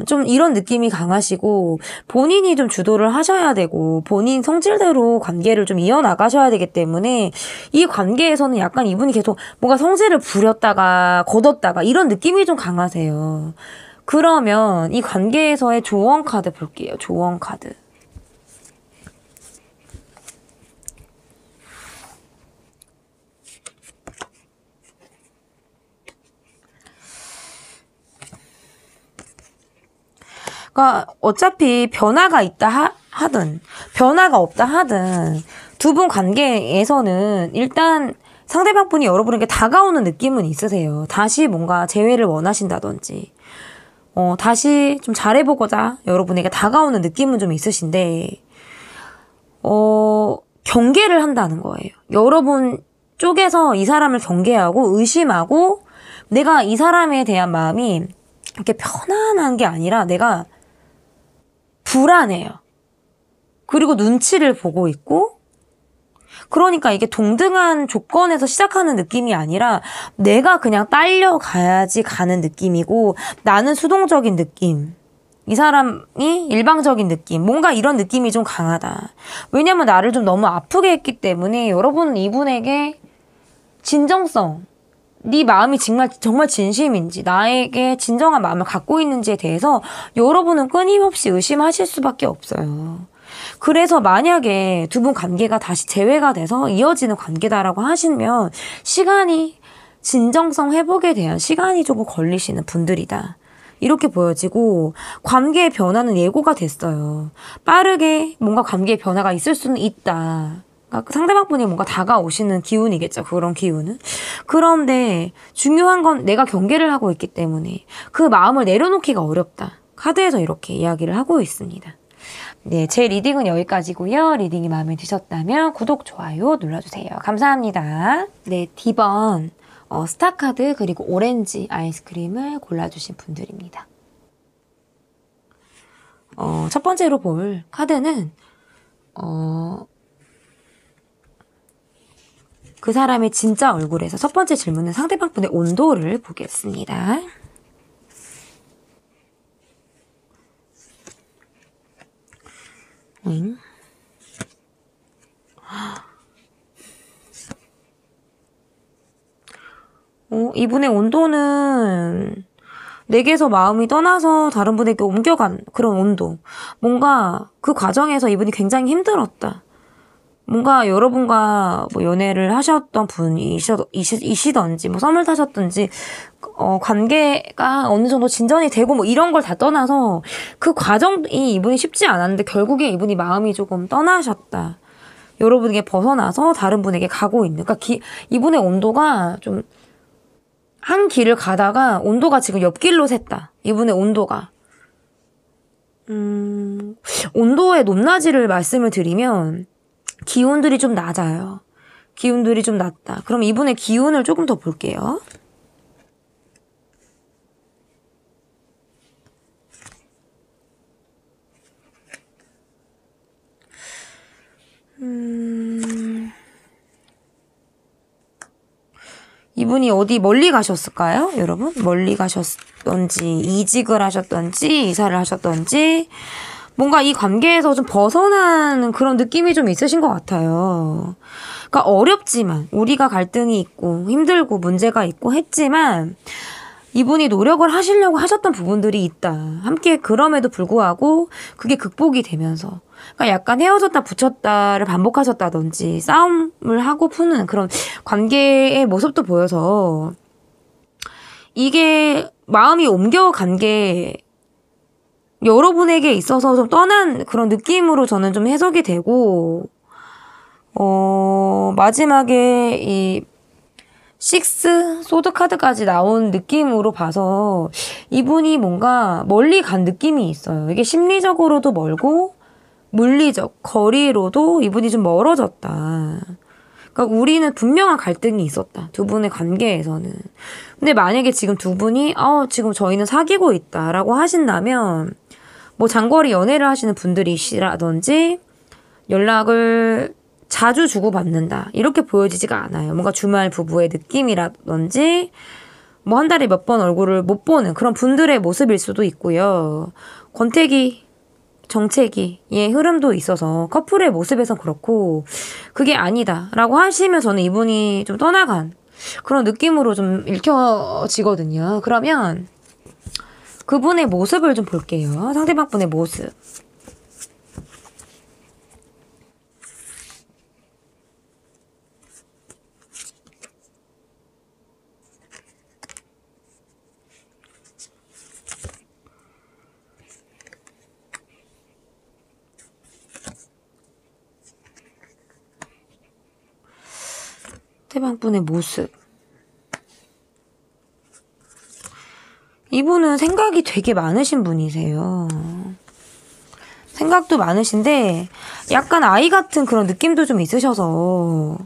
좀 이런 느낌이 강하시고, 본인이 좀 주도를 하셔야 되고, 본인 성질대로 관계를 좀 이어나가셔야 되기 때문에, 이 관계에서는 약간 이분이 계속 뭔가 성질을 부렸다가 걷었다가 이런 느낌이 좀 강하세요. 그러면 이 관계에서의 조언 카드 볼게요. 조언 카드. 그러니까 어차피 변화가 있다 하든 변화가 없다 하든, 두 분 관계에서는 일단 상대방 분이 여러분에게 다가오는 느낌은 있으세요. 다시 뭔가 재회를 원하신다든지, 다시 좀 잘해보고자 여러분에게 다가오는 느낌은 좀 있으신데, 경계를 한다는 거예요. 여러분 쪽에서 이 사람을 경계하고 의심하고, 내가 이 사람에 대한 마음이 이렇게 편안한 게 아니라 내가 불안해요. 그리고 눈치를 보고 있고, 그러니까 이게 동등한 조건에서 시작하는 느낌이 아니라 내가 그냥 딸려가야지 가는 느낌이고, 나는 수동적인 느낌, 이 사람이 일방적인 느낌, 뭔가 이런 느낌이 좀 강하다. 왜냐면 나를 좀 너무 아프게 했기 때문에 여러분은 이분에게 진정성, 네 마음이 정말 진심인지, 나에게 진정한 마음을 갖고 있는지에 대해서 여러분은 끊임없이 의심하실 수밖에 없어요. 그래서 만약에 두 분 관계가 다시 재회가 돼서 이어지는 관계다라고 하시면, 시간이, 진정성 회복에 대한 시간이 조금 걸리시는 분들이다, 이렇게 보여지고, 관계의 변화는 예고가 됐어요. 빠르게 뭔가 관계의 변화가 있을 수는 있다. 그러니까 상대방분이 뭔가 다가오시는 기운이겠죠. 그런 기운은. 그런데 중요한 건 내가 경계를 하고 있기 때문에 그 마음을 내려놓기가 어렵다. 카드에서 이렇게 이야기를 하고 있습니다. 네, 제 리딩은 여기까지고요. 리딩이 마음에 드셨다면 구독, 좋아요 눌러주세요. 감사합니다. 네, D번 스타카드 그리고 오렌지 아이스크림을 골라주신 분들입니다. 첫 번째로 볼 카드는 그 사람의 진짜 얼굴에서 첫 번째 질문은 상대방 분의 온도를 보겠습니다. 이분의 온도는 내게서 마음이 떠나서 다른 분에게 옮겨간 그런 온도. 뭔가 그 과정에서 이분이 굉장히 힘들었다. 뭔가 여러분과 뭐 연애를 하셨던 분이시던지 뭐 썸을 타셨던지 관계가 어느 정도 진전이 되고 뭐 이런 걸 다 떠나서 그 과정이 이분이 쉽지 않았는데 결국에 이분이 마음이 조금 떠나셨다. 여러분에게 벗어나서 다른 분에게 가고 있는. 그러니까 이분의 온도가 좀 한 길을 가다가 온도가 지금 옆길로 샜다. 이분의 온도가. 온도의 높낮이를 말씀을 드리면 기운들이 좀 낮아요. 기운들이 좀 낮다. 그럼 이분의 기운을 조금 더 볼게요. 이분이 어디 멀리 가셨을까요? 여러분? 멀리 가셨던지, 이직을 하셨던지, 이사를 하셨던지, 뭔가 이 관계에서 좀 벗어나는 그런 느낌이 좀 있으신 것 같아요. 그러니까 어렵지만, 우리가 갈등이 있고, 힘들고, 문제가 있고 했지만, 이분이 노력을 하시려고 하셨던 부분들이 있다. 함께 그럼에도 불구하고, 그게 극복이 되면서, 그러니까 약간 헤어졌다 붙였다를 반복하셨다든지 싸움을 하고 푸는 그런 관계의 모습도 보여서 이게 마음이 옮겨간 게 여러분에게 있어서 좀 떠난 그런 느낌으로 저는 좀 해석이 되고 마지막에 이 식스 소드 카드까지 나온 느낌으로 봐서 이분이 뭔가 멀리 간 느낌이 있어요. 이게 심리적으로도 멀고 물리적, 거리로도 이분이 좀 멀어졌다. 그러니까 우리는 분명한 갈등이 있었다. 두 분의 관계에서는. 근데 만약에 지금 두 분이 지금 저희는 사귀고 있다라고 하신다면 뭐 장거리 연애를 하시는 분들이시라든지 연락을 자주 주고받는다. 이렇게 보여지지가 않아요. 뭔가 주말 부부의 느낌이라든지 뭐 한 달에 몇 번 얼굴을 못 보는 그런 분들의 모습일 수도 있고요. 권태기 정체기의 흐름도 있어서 커플의 모습에선 그렇고 그게 아니다 라고 하시면 저는 이분이 좀 떠나간 그런 느낌으로 좀 읽혀지거든요. 그러면 그분의 모습을 좀 볼게요. 상대방 분의 모습. 상대방분의 모습. 이분은 생각이 되게 많으신 분이세요. 생각도 많으신데 약간 아이 같은 그런 느낌도 좀 있으셔서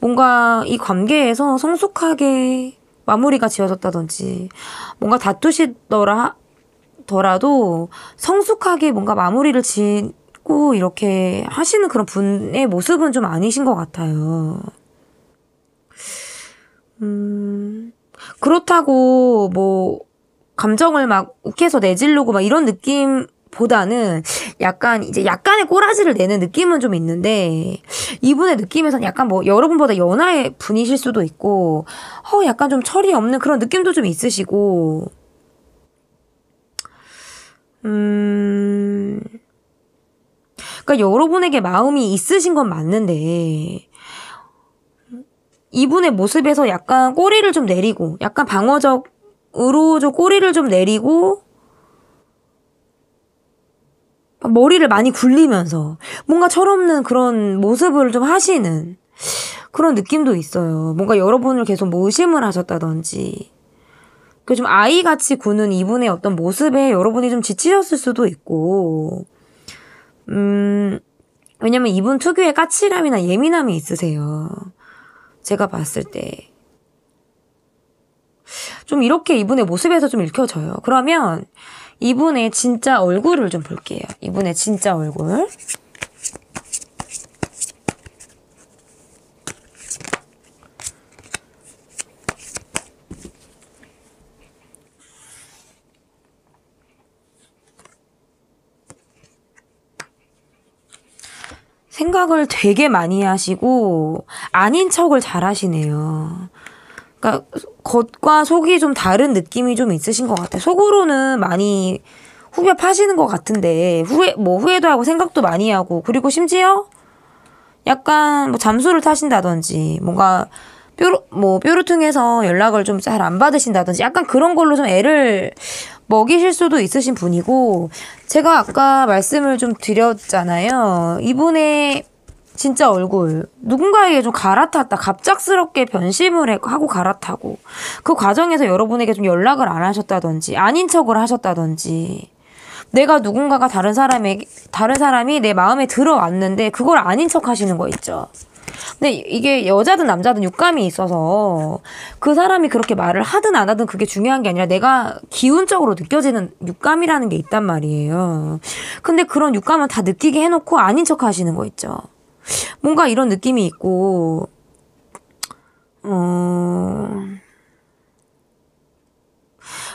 뭔가 이 관계에서 성숙하게 마무리가 지어졌다든지 뭔가 다투시더라도 성숙하게 뭔가 마무리를 짓고 이렇게 하시는 그런 분의 모습은 좀 아니신 것 같아요. 그렇다고 뭐 감정을 막 욱해서 내지르고 막 이런 느낌보다는 약간 이제 약간의 꼬라지를 내는 느낌은 좀 있는데 이분의 느낌에서는 약간 뭐 여러분보다 연하의 분이실 수도 있고 약간 좀 철이 없는 그런 느낌도 좀 있으시고 그러니까 여러분에게 마음이 있으신 건 맞는데 이분의 모습에서 약간 꼬리를 좀 내리고 약간 방어적으로 좀 꼬리를 좀 내리고 머리를 많이 굴리면서 뭔가 철없는 그런 모습을 좀 하시는 그런 느낌도 있어요. 뭔가 여러분을 계속 뭐 의심을 하셨다든지 그 좀 아이같이 구는 이분의 어떤 모습에 여러분이 좀 지치셨을 수도 있고 왜냐면 이분 특유의 까칠함이나 예민함이 있으세요. 제가 봤을 때. 좀 이렇게 이분의 모습에서 좀 읽혀져요. 그러면 이분의 진짜 얼굴을 좀 볼게요. 이분의 진짜 얼굴. 생각을 되게 많이 하시고 아닌 척을 잘 하시네요. 그러니까 겉과 속이 좀 다른 느낌이 좀 있으신 것 같아요. 속으로는 많이 후벼 파시는 것 같은데 후회도 하고 생각도 많이 하고, 그리고 심지어 약간 뭐 잠수를 타신다든지 뭔가 뾰루퉁해서 연락을 좀 잘 안 받으신다든지 약간 그런 걸로 좀 애를 먹이실 수도 있으신 분이고, 제가 아까 말씀을 좀 드렸잖아요. 이분의 진짜 얼굴, 누군가에게 좀 갈아탔다. 갑작스럽게 변심을 하고 갈아타고, 그 과정에서 여러분에게 좀 연락을 안 하셨다든지 아닌 척을 하셨다든지, 내가 누군가가 다른 사람이 내 마음에 들어왔는데 그걸 아닌 척 하시는 거 있죠. 근데 이게 여자든 남자든 육감이 있어서 그 사람이 그렇게 말을 하든 안 하든 그게 중요한 게 아니라 내가 기운적으로 느껴지는 육감이라는 게 있단 말이에요. 근데 그런 육감은 다 느끼게 해놓고 아닌 척 하시는 거 있죠. 뭔가 이런 느낌이 있고,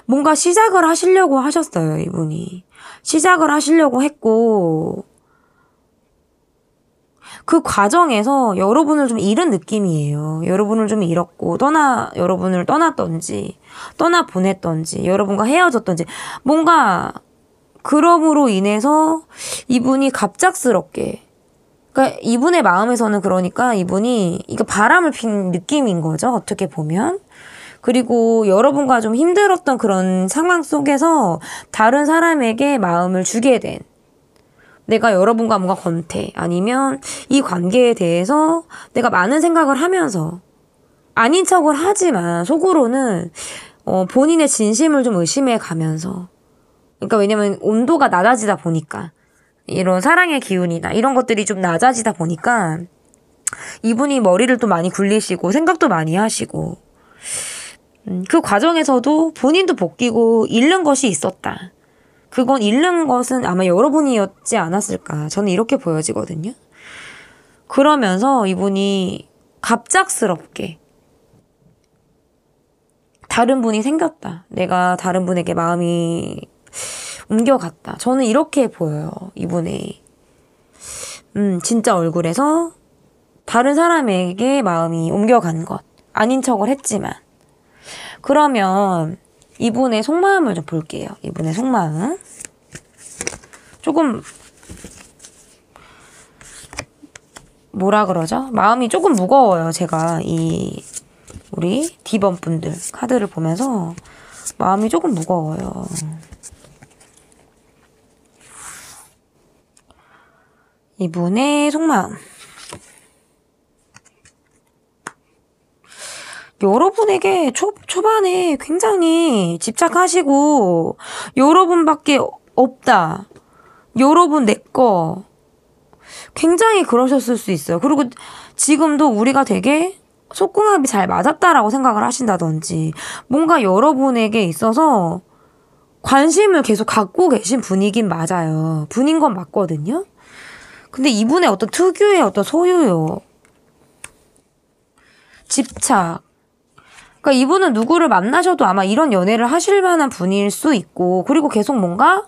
뭔가 시작을 하시려고 하셨어요, 이분이. 시작을 하시려고 했고, 그 과정에서 여러분을 좀 잃은 느낌이에요. 여러분을 좀 잃었고, 여러분을 떠났던지, 떠나보냈던지, 여러분과 헤어졌던지, 뭔가, 그럼으로 인해서 이분이 갑작스럽게, 그러니까 이분의 마음에서는 그러니까 이분이, 이거 바람을 핀 느낌인 거죠, 어떻게 보면. 그리고 여러분과 좀 힘들었던 그런 상황 속에서 다른 사람에게 마음을 주게 된, 내가 여러분과 뭔가 권태, 아니면 이 관계에 대해서 내가 많은 생각을 하면서 아닌 척을 하지만 속으로는 본인의 진심을 좀 의심해 가면서, 그러니까 왜냐면 온도가 낮아지다 보니까, 이런 사랑의 기운이나 이런 것들이 좀 낮아지다 보니까 이분이 머리를 또 많이 굴리시고 생각도 많이 하시고, 그 과정에서도 본인도 벗기고 잃는 것이 있었다. 그건 잃는 것은 아마 여러분이었지 않았을까. 저는 이렇게 보여지거든요. 그러면서 이분이 갑작스럽게 다른 분이 생겼다. 내가 다른 분에게 마음이 옮겨갔다. 저는 이렇게 보여요. 이분의 진짜 얼굴에서 다른 사람에게 마음이 옮겨간 것. 아닌 척을 했지만. 그러면 이분의 속마음을 좀 볼게요. 이분의 속마음. 조금 뭐라 그러죠? 마음이 조금 무거워요. 제가 우리 D번 분들 카드를 보면서 마음이 조금 무거워요. 이분의 속마음. 여러분에게 초반에 굉장히 집착하시고, 여러분밖에 없다. 여러분 내 거. 굉장히 그러셨을 수 있어요. 그리고 지금도 우리가 되게 속궁합이 잘 맞았다라고 생각을 하신다든지, 뭔가 여러분에게 있어서 관심을 계속 갖고 계신 분이긴 맞아요. 분인 건 맞거든요. 근데 이분의 어떤 특유의 어떤 소유욕, 집착, 그러니까 이분은 누구를 만나셔도 아마 이런 연애를 하실 만한 분일 수 있고, 그리고 계속 뭔가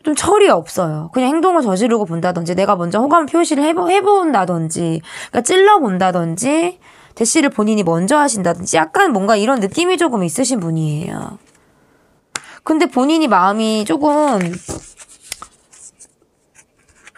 좀 철이 없어요. 그냥 행동을 저지르고 본다든지, 내가 먼저 호감 표시를 해본다든지, 그러니까 찔러본다든지, 대시를 본인이 먼저 하신다든지, 약간 뭔가 이런 느낌이 조금 있으신 분이에요. 근데 본인이 마음이 조금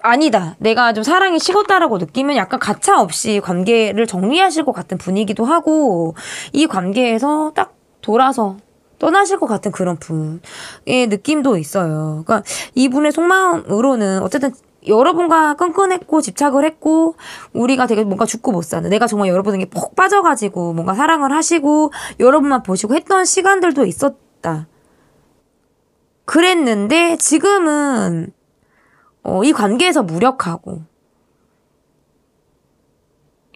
아니다, 내가 좀 사랑이 식었다라고 느끼면 약간 가차없이 관계를 정리하실 것 같은 분이기도 하고, 이 관계에서 딱 돌아서 떠나실 것 같은 그런 분의 느낌도 있어요. 그러니까 이분의 속마음으로는 어쨌든 여러분과 끈끈했고 집착을 했고, 우리가 되게 뭔가 죽고 못 사는, 내가 정말 여러분에게 푹 빠져가지고 뭔가 사랑을 하시고 여러분만 보시고 했던 시간들도 있었다. 그랬는데 지금은 이 관계에서 무력하고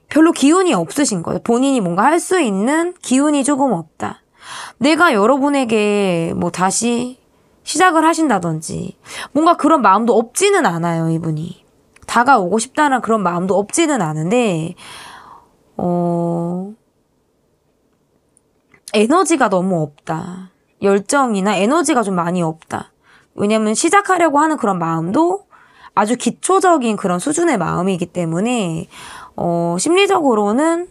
별로 기운이 없으신 거예요. 본인이 뭔가 할 수 있는 기운이 조금 없다. 내가 여러분에게 뭐 다시 시작을 하신다든지 뭔가 그런 마음도 없지는 않아요, 이분이. 다가오고 싶다는 그런 마음도 없지는 않은데 에너지가 너무 없다. 열정이나 에너지가 좀 많이 없다. 왜냐면 시작하려고 하는 그런 마음도 아주 기초적인 그런 수준의 마음이기 때문에 심리적으로는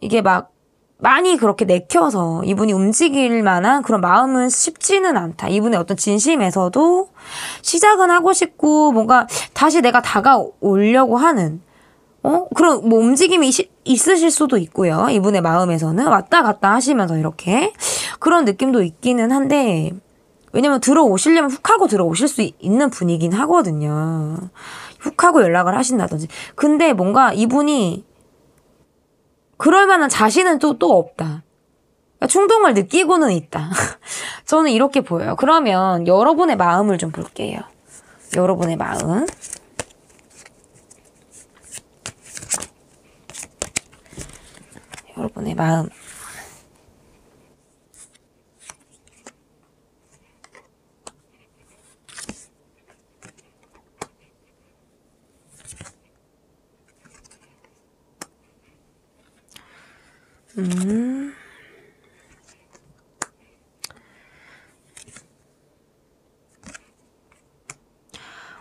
이게 막 많이 그렇게 내켜서 이분이 움직일 만한 그런 마음은 쉽지는 않다. 이분의 어떤 진심에서도 시작은 하고 싶고 뭔가 다시 내가 다가오려고 하는 그런 뭐 움직임이 있으실 수도 있고요. 이분의 마음에서는 왔다 갔다 하시면서 이렇게 그런 느낌도 있기는 한데 왜냐면 들어오시려면 훅 하고 들어오실 수 있는 분이긴 하거든요. 훅 하고 연락을 하신다든지. 근데 뭔가 이분이 그럴 만한 자신은 또 없다. 그러니까 충동을 느끼고는 있다. 저는 이렇게 보여요. 그러면 여러분의 마음을 좀 볼게요. 여러분의 마음. 여러분의 마음.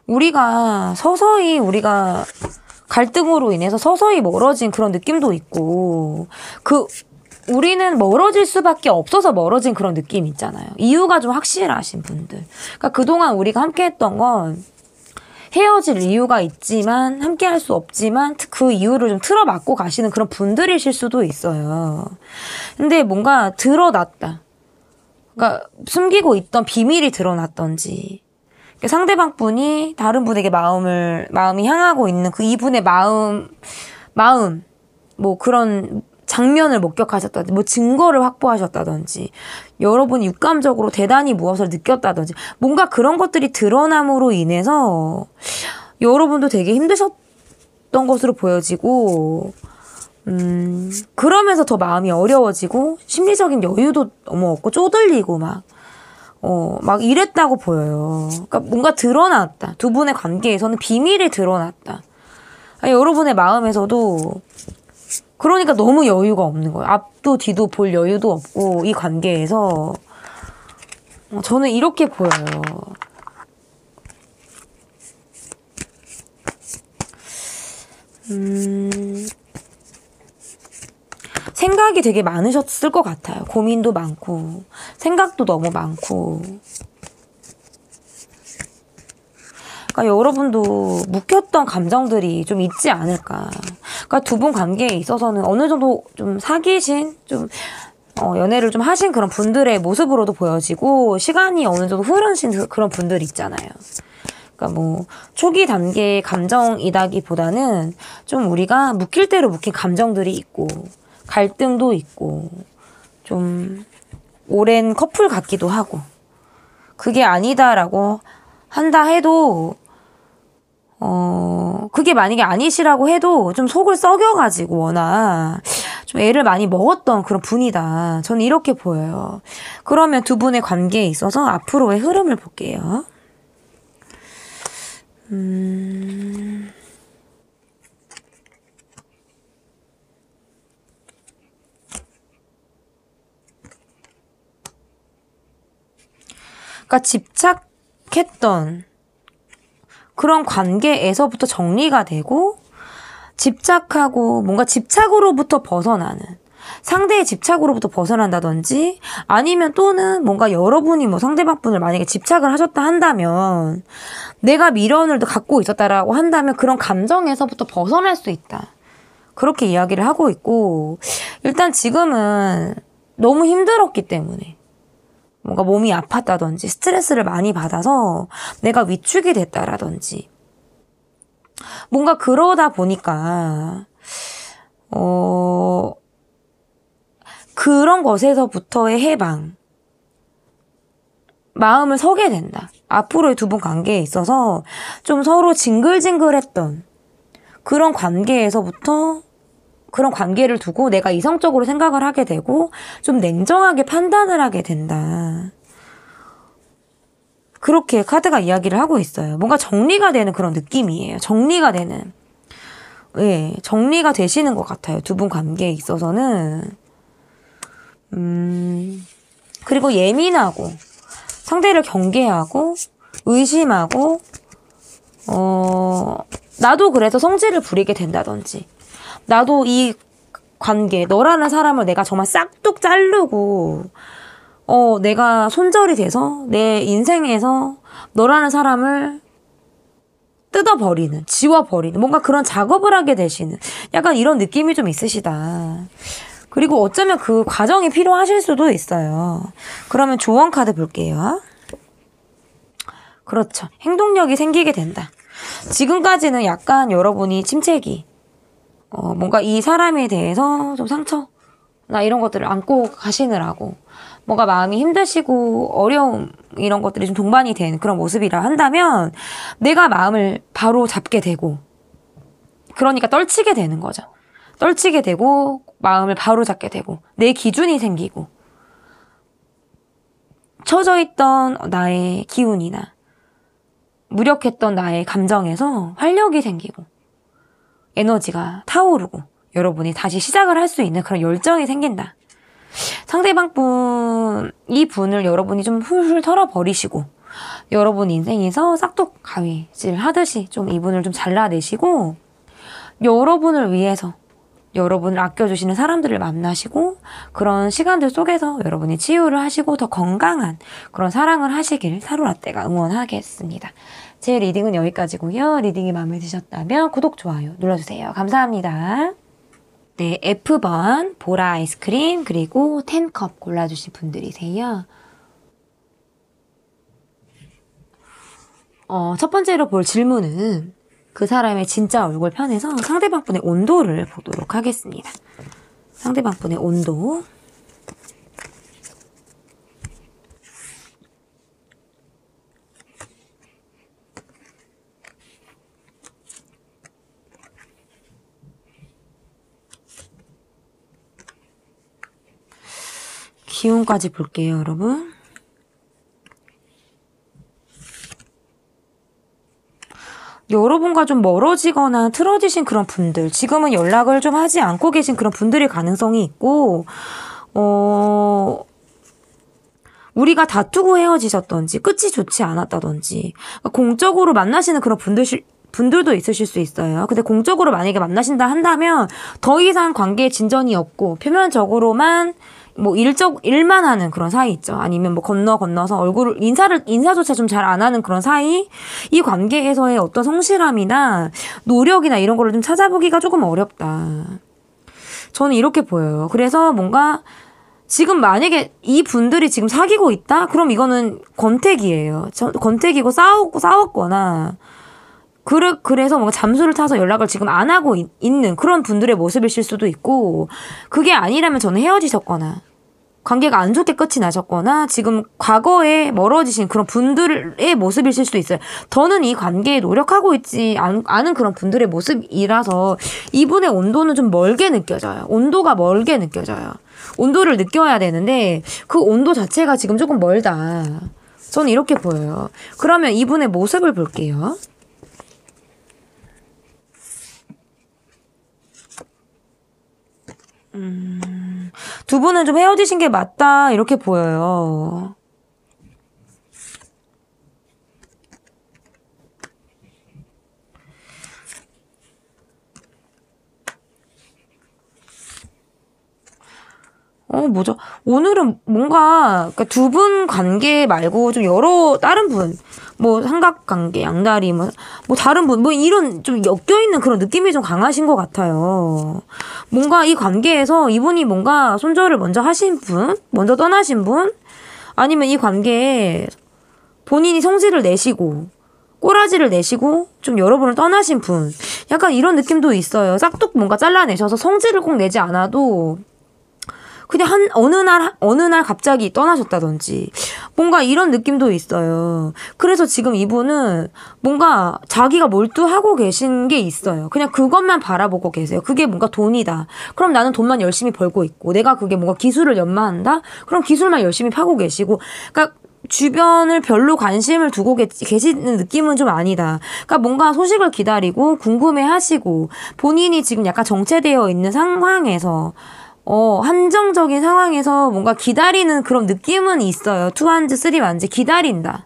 우리가 갈등으로 인해서 서서히 멀어진 그런 느낌도 있고, 우리는 멀어질 수밖에 없어서 멀어진 그런 느낌 있잖아요. 이유가 좀 확실하신 분들. 그러니까 그동안 우리가 함께 했던 건 헤어질 이유가 있지만, 함께 할 수 없지만, 그 이유를 좀 틀어막고 가시는 그런 분들이실 수도 있어요. 근데 뭔가 드러났다. 그러니까 숨기고 있던 비밀이 드러났던지, 상대방 분이 다른 분에게 마음이 향하고 있는 그 이분의 마음, 뭐 그런 장면을 목격하셨다든지, 뭐 증거를 확보하셨다든지, 여러분이 육감적으로 대단히 무엇을 느꼈다든지, 뭔가 그런 것들이 드러남으로 인해서 여러분도 되게 힘드셨던 것으로 보여지고, 그러면서 더 마음이 어려워지고, 심리적인 여유도 너무 없고, 쪼들리고 막 이랬다고 보여요. 그러니까 뭔가 드러났다. 두 분의 관계에서는 비밀이 드러났다. 아니, 여러분의 마음에서도 그러니까 너무 여유가 없는 거예요. 앞도 뒤도 볼 여유도 없고 이 관계에서 저는 이렇게 보여요. 생각이 되게 많으셨을 것 같아요. 고민도 많고 생각도 너무 많고. 그러니까 여러분도 묵혔던 감정들이 좀 있지 않을까. 그러니까 두 분 관계에 있어서는 어느 정도 좀 사귀신, 좀 연애를 좀 하신 그런 분들의 모습으로도 보여지고, 시간이 어느 정도 흐르신 그런 분들 있잖아요. 그러니까 뭐 초기 단계의 감정이다기보다는 좀 우리가 묵힐 대로 묵힌 감정들이 있고, 갈등도 있고, 좀 오랜 커플 같기도 하고, 그게 아니다라고 한다 해도 그게 만약에 아니시라고 해도 좀 속을 썩여가지고 워낙 좀 애를 많이 먹었던 그런 분이다. 저는 이렇게 보여요. 그러면 두 분의 관계에 있어서 앞으로의 흐름을 볼게요. 그러니까 집착했던 그런 관계에서부터 정리가 되고, 집착하고 뭔가 집착으로부터 벗어나는, 상대의 집착으로부터 벗어난다든지, 아니면 또는 뭔가 여러분이 뭐 상대방 분을 만약에 집착을 하셨다 한다면, 내가 미련을 갖고 있었다라고 한다면 그런 감정에서부터 벗어날 수 있다. 그렇게 이야기를 하고 있고, 일단 지금은 너무 힘들었기 때문에, 뭔가 몸이 아팠다든지 스트레스를 많이 받아서 내가 위축이 됐다라든지, 뭔가 그러다 보니까 그런 것에서부터의 해방, 마음을 서게 된다. 앞으로의 두 분 관계에 있어서 좀 서로 징글징글했던 그런 관계에서부터 그런 관계를 두고 내가 이성적으로 생각을 하게 되고 좀 냉정하게 판단을 하게 된다. 그렇게 카드가 이야기를 하고 있어요. 뭔가 정리가 되는 그런 느낌이에요. 정리가 되는. 예, 정리가 되시는 것 같아요. 두 분 관계에 있어서는. 그리고 예민하고, 상대를 경계하고, 의심하고, 나도 그래서 성질을 부리게 된다든지, 나도 이 관계, 너라는 사람을 내가 정말 싹둑 자르고, 내가 손절이 돼서 내 인생에서 너라는 사람을 뜯어버리는, 지워버리는, 뭔가 그런 작업을 하게 되시는 약간 이런 느낌이 좀 있으시다. 그리고 어쩌면 그 과정이 필요하실 수도 있어요. 그러면 조언 카드 볼게요. 그렇죠. 행동력이 생기게 된다. 지금까지는 약간 여러분이 침체기, 뭔가 이 사람에 대해서 좀 상처나 이런 것들을 안고 가시느라고 뭔가 마음이 힘드시고 어려움 이런 것들이 좀 동반이 된 그런 모습이라 한다면 내가 마음을 바로 잡게 되고 그러니까 떨치게 되는 거죠. 떨치게 되고 마음을 바로 잡게 되고 내 기준이 생기고 처져 있던 나의 기운이나 무력했던 나의 감정에서 활력이 생기고 에너지가 타오르고 여러분이 다시 시작을 할 수 있는 그런 열정이 생긴다. 상대방 분, 이 분을 여러분이 좀 훌훌 털어버리시고 여러분 인생에서 싹둑 가위질 하듯이 좀 이분을 좀 잘라내시고 여러분을 위해서 여러분을 아껴주시는 사람들을 만나시고 그런 시간들 속에서 여러분이 치유를 하시고 더 건강한 그런 사랑을 하시길 타로라떼가 응원하겠습니다. 제 리딩은 여기까지고요. 리딩이 마음에 드셨다면 구독, 좋아요 눌러주세요. 감사합니다. 네, F번 보라 아이스크림 그리고 10컵 골라주신 분들이세요. 첫 번째로 볼 질문은 그 사람의 진짜 얼굴 편에서 상대방 분의 온도를 보도록 하겠습니다. 상대방 분의 온도. 기운까지 볼게요, 여러분. 여러분과 좀 멀어지거나 틀어지신 그런 분들, 지금은 연락을 좀 하지 않고 계신 그런 분들일 가능성이 있고, 우리가 다투고 헤어지셨던지, 끝이 좋지 않았다던지, 공적으로 만나시는 그런 분들도 있으실 수 있어요. 근데 공적으로 만약에 만나신다 한다면, 더 이상 관계에 진전이 없고, 표면적으로만 뭐 일만 하는 그런 사이 있죠. 아니면 뭐 건너서 인사조차 좀 잘 안 하는 그런 사이? 이 관계에서의 어떤 성실함이나 노력이나 이런 거를 좀 찾아보기가 조금 어렵다. 저는 이렇게 보여요. 그래서 뭔가 지금 만약에 이 분들이 지금 사귀고 있다? 그럼 이거는 권태기예요. 권태기고 싸웠거나 그래서 뭔가 잠수를 타서 연락을 지금 안 하고 있는 그런 분들의 모습이실 수도 있고 그게 아니라면 저는 헤어지셨거나 관계가 안 좋게 끝이 나셨거나 지금 과거에 멀어지신 그런 분들의 모습이실 수도 있어요. 저는 이 관계에 노력하고 있지 않은 그런 분들의 모습이라서 이분의 온도는 좀 멀게 느껴져요. 온도가 멀게 느껴져요. 온도를 느껴야 되는데 그 온도 자체가 지금 조금 멀다. 저는 이렇게 보여요. 그러면 이분의 모습을 볼게요. 두 분은 좀 헤어지신 게 맞다 이렇게 보여요. 뭐죠? 오늘은 뭔가 그러니까 두 분 관계 말고 좀 여러 다른 분, 뭐 삼각관계, 양다리, 뭐 다른 분, 뭐 이런 좀 엮여있는 그런 느낌이 좀 강하신 것 같아요. 뭔가 이 관계에서 이분이 뭔가 손절을 먼저 하신 분, 먼저 떠나신 분, 아니면 이 관계에 본인이 성질을 내시고 꼬라지를 내시고 좀 여러분을 떠나신 분, 약간 이런 느낌도 있어요. 싹둑 뭔가 잘라내셔서 성질을 꼭 내지 않아도 그냥 어느 날 갑자기 떠나셨다든지 뭔가 이런 느낌도 있어요. 그래서 지금 이분은 뭔가 자기가 몰두하고 계신 게 있어요. 그냥 그것만 바라보고 계세요. 그게 뭔가 돈이다. 그럼 나는 돈만 열심히 벌고 있고, 내가 그게 뭔가 기술을 연마한다? 그럼 기술만 열심히 파고 계시고, 그러니까 주변을 별로 관심을 두고 계시는 느낌은 좀 아니다. 그러니까 뭔가 소식을 기다리고 궁금해하시고 본인이 지금 약간 정체되어 있는 상황에서 한정적인 상황에서 뭔가 기다리는 그런 느낌은 있어요. 투한즈, 쓰리완즈 기다린다.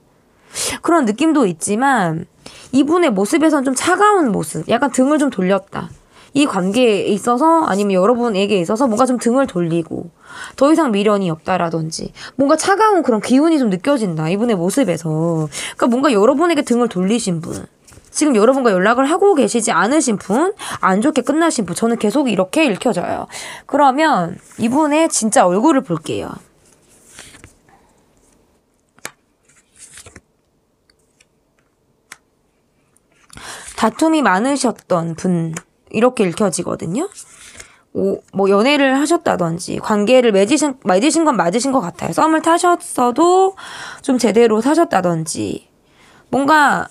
그런 느낌도 있지만 이분의 모습에선 좀 차가운 모습, 약간 등을 좀 돌렸다. 이 관계에 있어서 아니면 여러분에게 있어서 뭔가 좀 등을 돌리고 더 이상 미련이 없다라든지 뭔가 차가운 그런 기운이 좀 느껴진다. 이분의 모습에서. 그러니까 뭔가 여러분에게 등을 돌리신 분, 지금 여러분과 연락을 하고 계시지 않으신 분, 안 좋게 끝나신 분, 저는 계속 이렇게 읽혀져요. 그러면 이분의 진짜 얼굴을 볼게요. 다툼이 많으셨던 분, 이렇게 읽혀지거든요. 뭐 연애를 하셨다든지 관계를 맺으신 건 맞으신 것 같아요. 썸을 타셨어도 좀 제대로 사셨다든지 뭔가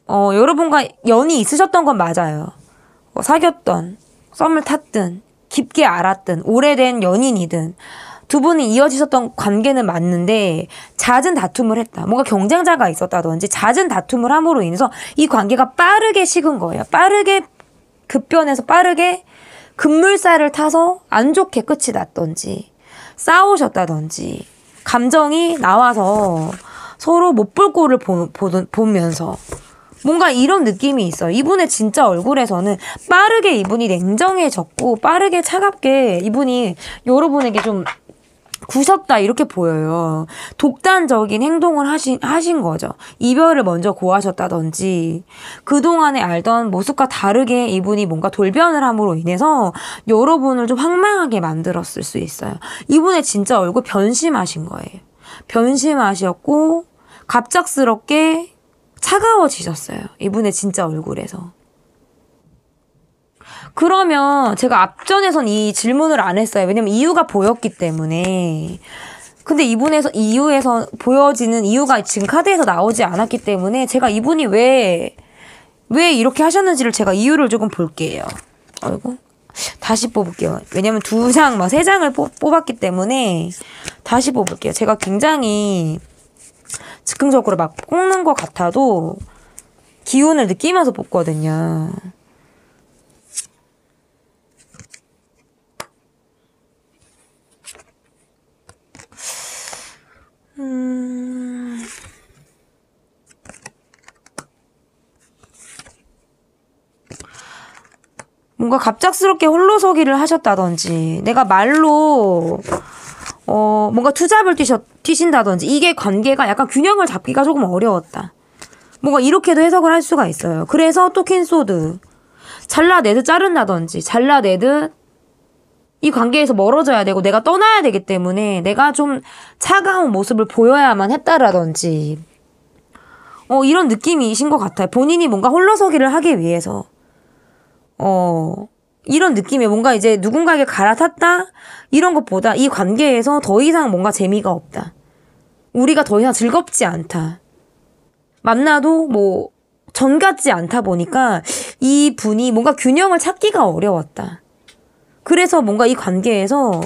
여러분과 연이 있으셨던 건 맞아요. 사귀었던, 썸을 탔든 깊게 알았든 오래된 연인이든 두 분이 이어지셨던 관계는 맞는데 잦은 다툼을 했다. 뭔가 경쟁자가 있었다든지 잦은 다툼을 함으로 인해서 이 관계가 빠르게 식은 거예요. 빠르게 급변해서 빠르게 급물살을 타서 안 좋게 끝이 났던지 싸우셨다든지 감정이 나와서 서로 못 볼 꼴을 보면서 뭔가 이런 느낌이 있어요. 이분의 진짜 얼굴에서는 빠르게 이분이 냉정해졌고 빠르게 차갑게 이분이 여러분에게 좀 구셨다 이렇게 보여요. 독단적인 행동을 하신 거죠. 이별을 먼저 고하셨다든지 그동안에 알던 모습과 다르게 이분이 뭔가 돌변을 함으로 인해서 여러분을 좀 황망하게 만들었을 수 있어요. 이분의 진짜 얼굴 변심하신 거예요. 변심하셨고 갑작스럽게 차가워지셨어요. 이분의 진짜 얼굴에서. 그러면 제가 앞전에선 이 질문을 안 했어요. 왜냐면 이유가 보였기 때문에. 근데 이유에서 보여지는 이유가 지금 카드에서 나오지 않았기 때문에 제가 이분이 왜 이렇게 하셨는지를 제가 이유를 조금 볼게요. 아이고. 다시 뽑을게요. 왜냐면 2장, 3장을 뽑았기 때문에 다시 뽑을게요. 제가 굉장히 즉흥적으로 막 뽑는 것 같아도 기운을 느끼면서 뽑거든요. 뭔가 갑작스럽게 홀로서기를 하셨다든지 내가 말로 뭔가 투잡을 뛰신다든지 이게 관계가 약간 균형을 잡기가 조금 어려웠다. 뭔가 이렇게도 해석을 할 수가 있어요. 그래서 또 퀸소드 잘라내듯 자른다든지 잘라내듯 이 관계에서 멀어져야 되고 내가 떠나야 되기 때문에 내가 좀 차가운 모습을 보여야만 했다라든지 이런 느낌이신 것 같아요. 본인이 뭔가 홀로서기를 하기 위해서 이런 느낌에 뭔가 이제 누군가에게 갈아탔다? 이런 것보다 이 관계에서 더 이상 뭔가 재미가 없다. 우리가 더 이상 즐겁지 않다. 만나도 뭐 전 같지 않다 보니까 이 분이 뭔가 균형을 찾기가 어려웠다. 그래서 뭔가 이 관계에서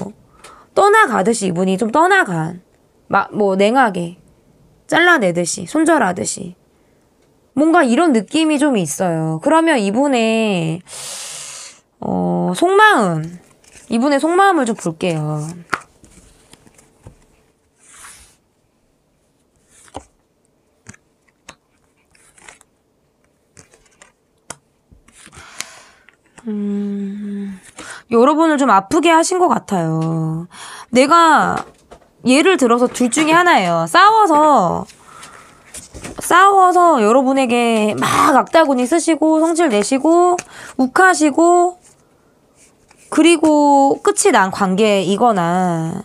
떠나가듯이 이분이 좀 떠나간 뭐 냉하게 잘라내듯이 손절하듯이 뭔가 이런 느낌이 좀 있어요. 그러면 이분의 이분의 속마음을 좀 볼게요. 여러분을 좀 아프게 하신 것 같아요. 내가 예를 들어서 둘 중에 하나예요. 싸워서 여러분에게 막 악다구니 쓰시고 성질 내시고 욱하시고 그리고 끝이 난 관계이거나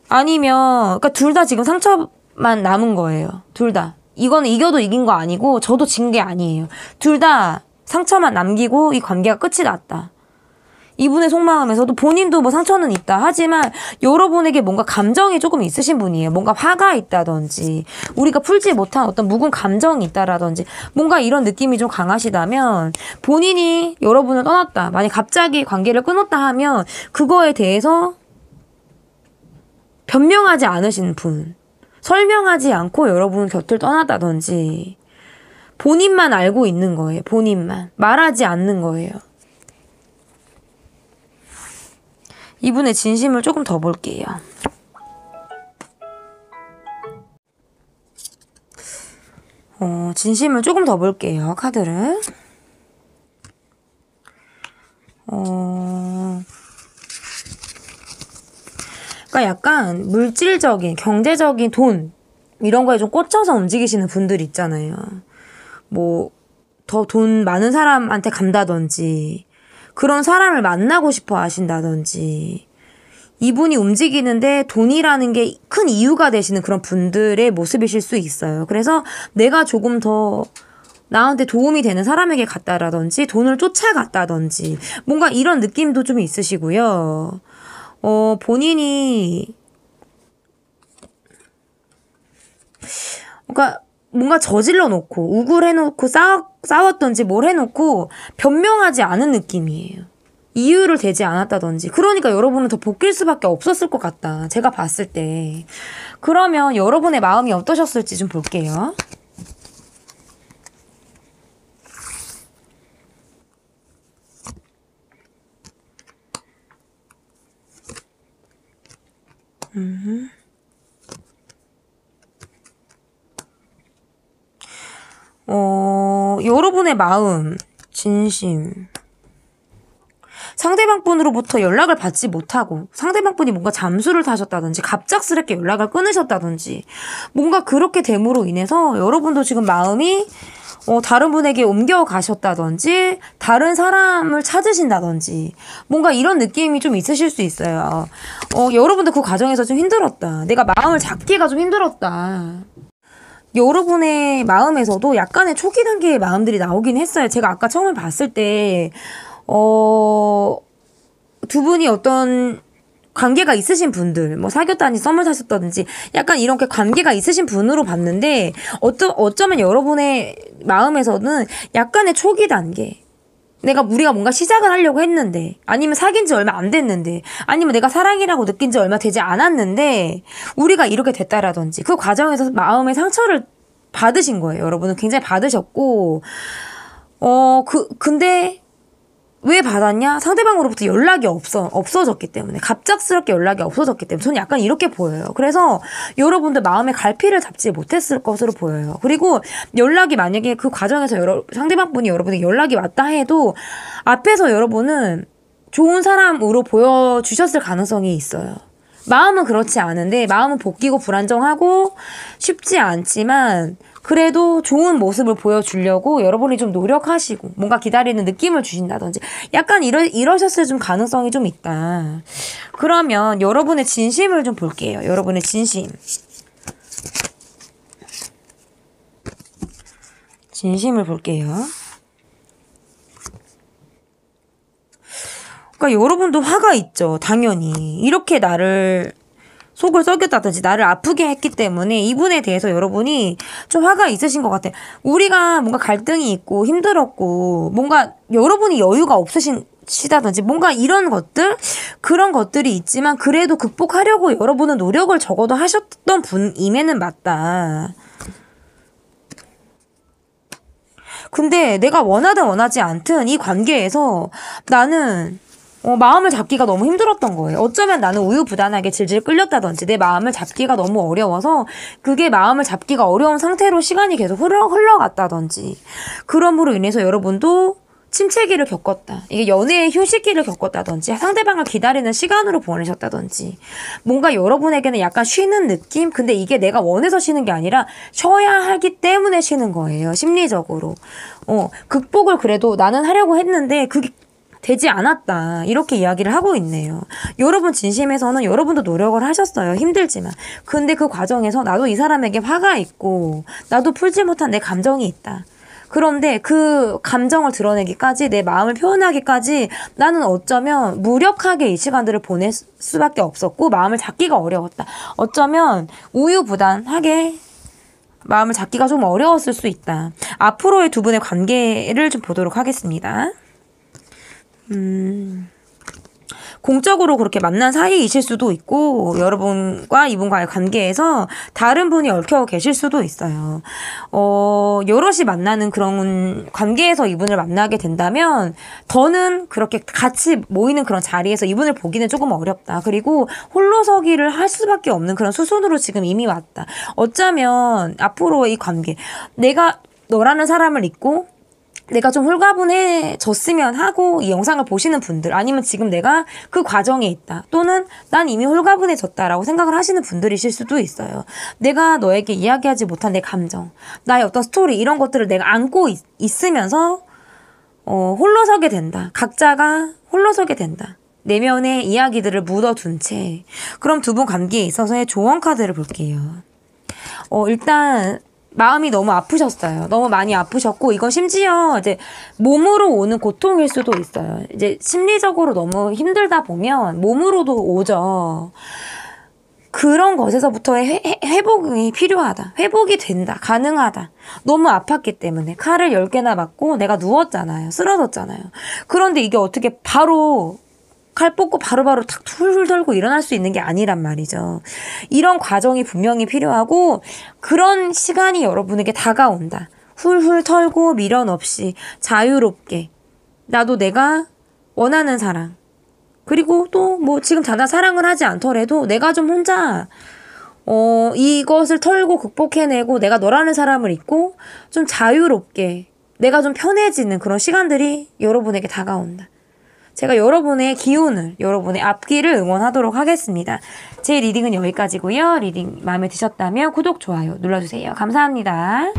아니면 그러니까 둘 다 지금 상처만 남은 거예요. 둘 다. 이거는 이겨도 이긴 거 아니고 저도 진 게 아니에요. 둘 다 상처만 남기고 이 관계가 끝이 났다. 이분의 속마음에서도 본인도 뭐 상처는 있다 하지만 여러분에게 뭔가 감정이 조금 있으신 분이에요. 뭔가 화가 있다든지 우리가 풀지 못한 어떤 묵은 감정이 있다라든지 뭔가 이런 느낌이 좀 강하시다면 본인이 여러분을 떠났다. 만약 갑자기 관계를 끊었다 하면 그거에 대해서 변명하지 않으신 분, 설명하지 않고 여러분 곁을 떠났다든지 본인만 알고 있는 거예요. 본인만. 말하지 않는 거예요. 이분의 진심을 조금 더 볼게요. 진심을 조금 더 볼게요. 카드를. 그러니까 약간 물질적인, 경제적인 돈 이런 거에 좀 꽂혀서 움직이시는 분들 있잖아요. 뭐 더 돈 많은 사람한테 간다든지 그런 사람을 만나고 싶어 하신다든지 이분이 움직이는데 돈이라는 게 큰 이유가 되시는 그런 분들의 모습이실 수 있어요. 그래서 내가 조금 더 나한테 도움이 되는 사람에게 갔다라든지 돈을 쫓아갔다든지 뭔가 이런 느낌도 좀 있으시고요. 본인이 그러니까 뭔가 저질러 놓고 우굴해 놓고 싸웠던지 뭘 해놓고 변명하지 않은 느낌이에요. 이유를 대지 않았다든지. 그러니까 여러분은 더 복길 수밖에 없었을 것 같다. 제가 봤을 때. 그러면 여러분의 마음이 어떠셨을지 좀 볼게요. 여러분의 마음, 진심. 상대방 분으로부터 연락을 받지 못하고 상대방 분이 뭔가 잠수를 타셨다든지 갑작스럽게 연락을 끊으셨다든지 뭔가 그렇게 됨으로 인해서 여러분도 지금 마음이 다른 분에게 옮겨가셨다든지 다른 사람을 찾으신다든지 뭔가 이런 느낌이 좀 있으실 수 있어요. 여러분도 그 과정에서 좀 힘들었다. 내가 마음을 잡기가 좀 힘들었다. 여러분의 마음에서도 약간의 초기 단계의 마음들이 나오긴 했어요. 제가 아까 처음에 봤을 때 두 분이 어떤 관계가 있으신 분들, 뭐 사귀었다든지 썸을 타셨다든지 약간 이렇게 관계가 있으신 분으로 봤는데 어쩌면 여러분의 마음에서는 약간의 초기 단계, 우리가 뭔가 시작을 하려고 했는데 아니면 사귄 지 얼마 안 됐는데 아니면 내가 사랑이라고 느낀 지 얼마 되지 않았는데 우리가 이렇게 됐다라든지 그 과정에서 마음의 상처를 받으신 거예요. 여러분은 굉장히 받으셨고 근데 왜 받았냐? 상대방으로부터 연락이 없어졌기 때문에. 갑작스럽게 연락이 없어졌기 때문에. 저는 약간 이렇게 보여요. 그래서 여러분들 마음의 갈피를 잡지 못했을 것으로 보여요. 그리고 연락이 만약에 그 과정에서 상대방 분이 여러분에게 연락이 왔다 해도 앞에서 여러분은 좋은 사람으로 보여주셨을 가능성이 있어요. 마음은 그렇지 않은데 마음은 볶이고 불안정하고 쉽지 않지만 그래도 좋은 모습을 보여주려고 여러분이 좀 노력하시고 뭔가 기다리는 느낌을 주신다든지 약간 이러셨을 좀 가능성이 좀 있다. 그러면 여러분의 진심을 좀 볼게요. 여러분의 진심. 진심을 볼게요. 그러니까 여러분도 화가 있죠. 당연히. 이렇게 나를 속을 썩였다든지 나를 아프게 했기 때문에 이분에 대해서 여러분이 좀 화가 있으신 것 같아요. 우리가 뭔가 갈등이 있고 힘들었고 뭔가 여러분이 여유가 없으시다든지 뭔가 이런 것들 그런 것들이 있지만 그래도 극복하려고 여러분은 노력을 적어도 하셨던 분임에는 맞다. 근데 내가 원하든 원하지 않든 이 관계에서 나는 마음을 잡기가 너무 힘들었던 거예요. 어쩌면 나는 우유부단하게 질질 끌렸다든지 내 마음을 잡기가 너무 어려워서 그게 마음을 잡기가 어려운 상태로 시간이 계속 흘러갔다든지 그럼으로 인해서 여러분도 침체기를 겪었다. 이게 연애의 휴식기를 겪었다든지 상대방을 기다리는 시간으로 보내셨다든지 뭔가 여러분에게는 약간 쉬는 느낌? 근데 이게 내가 원해서 쉬는 게 아니라 쉬어야 하기 때문에 쉬는 거예요. 심리적으로. 극복을 그래도 나는 하려고 했는데 그게 되지 않았다. 이렇게 이야기를 하고 있네요. 여러분 진심에서는 여러분도 노력을 하셨어요. 힘들지만. 근데 그 과정에서 나도 이 사람에게 화가 있고 나도 풀지 못한 내 감정이 있다. 그런데 그 감정을 드러내기까지, 내 마음을 표현하기까지 나는 어쩌면 무력하게 이 시간들을 보낼 수밖에 없었고 마음을 잡기가 어려웠다. 어쩌면 우유부단하게 마음을 잡기가 좀 어려웠을 수 있다. 앞으로의 두 분의 관계를 좀 보도록 하겠습니다. 공적으로 그렇게 만난 사이이실 수도 있고 여러분과 이분과의 관계에서 다른 분이 얽혀 계실 수도 있어요. 여럿이 만나는 그런 관계에서 이분을 만나게 된다면 더는 그렇게 같이 모이는 그런 자리에서 이분을 보기는 조금 어렵다. 그리고 홀로서기를 할 수밖에 없는 그런 수순으로 지금 이미 왔다. 어쩌면 앞으로의 이 관계, 내가 너라는 사람을 잊고 내가 좀 홀가분해졌으면 하고 이 영상을 보시는 분들, 아니면 지금 내가 그 과정에 있다, 또는 난 이미 홀가분해졌다라고 생각을 하시는 분들이실 수도 있어요. 내가 너에게 이야기하지 못한 내 감정, 나의 어떤 스토리, 이런 것들을 내가 안고 있으면서 홀로 서게 된다. 각자가 홀로 서게 된다. 내면의 이야기들을 묻어둔 채. 그럼 두 분 관계에 있어서의 조언 카드를 볼게요. 일단 마음이 너무 아프셨어요. 너무 많이 아프셨고, 이건 심지어 이제 몸으로 오는 고통일 수도 있어요. 이제 심리적으로 너무 힘들다 보면 몸으로도 오죠. 그런 것에서부터의 회복이 필요하다. 회복이 된다. 가능하다. 너무 아팠기 때문에 칼을 10개나 맞고 내가 누웠잖아요. 쓰러졌잖아요. 그런데 이게 어떻게 바로 칼 뽑고 바로바로 탁 툴툴 털고 일어날 수 있는 게 아니란 말이죠. 이런 과정이 분명히 필요하고 그런 시간이 여러분에게 다가온다. 훌훌 털고 미련 없이 자유롭게 나도 내가 원하는 사랑, 그리고 또 뭐 지금 당장 사랑을 하지 않더라도 내가 좀 혼자 이것을 털고 극복해내고 내가 너라는 사람을 잊고 좀 자유롭게 내가 좀 편해지는 그런 시간들이 여러분에게 다가온다. 제가 여러분의 기운을, 여러분의 앞길을 응원하도록 하겠습니다. 제 리딩은 여기까지고요. 리딩 마음에 드셨다면 구독, 좋아요 눌러주세요. 감사합니다.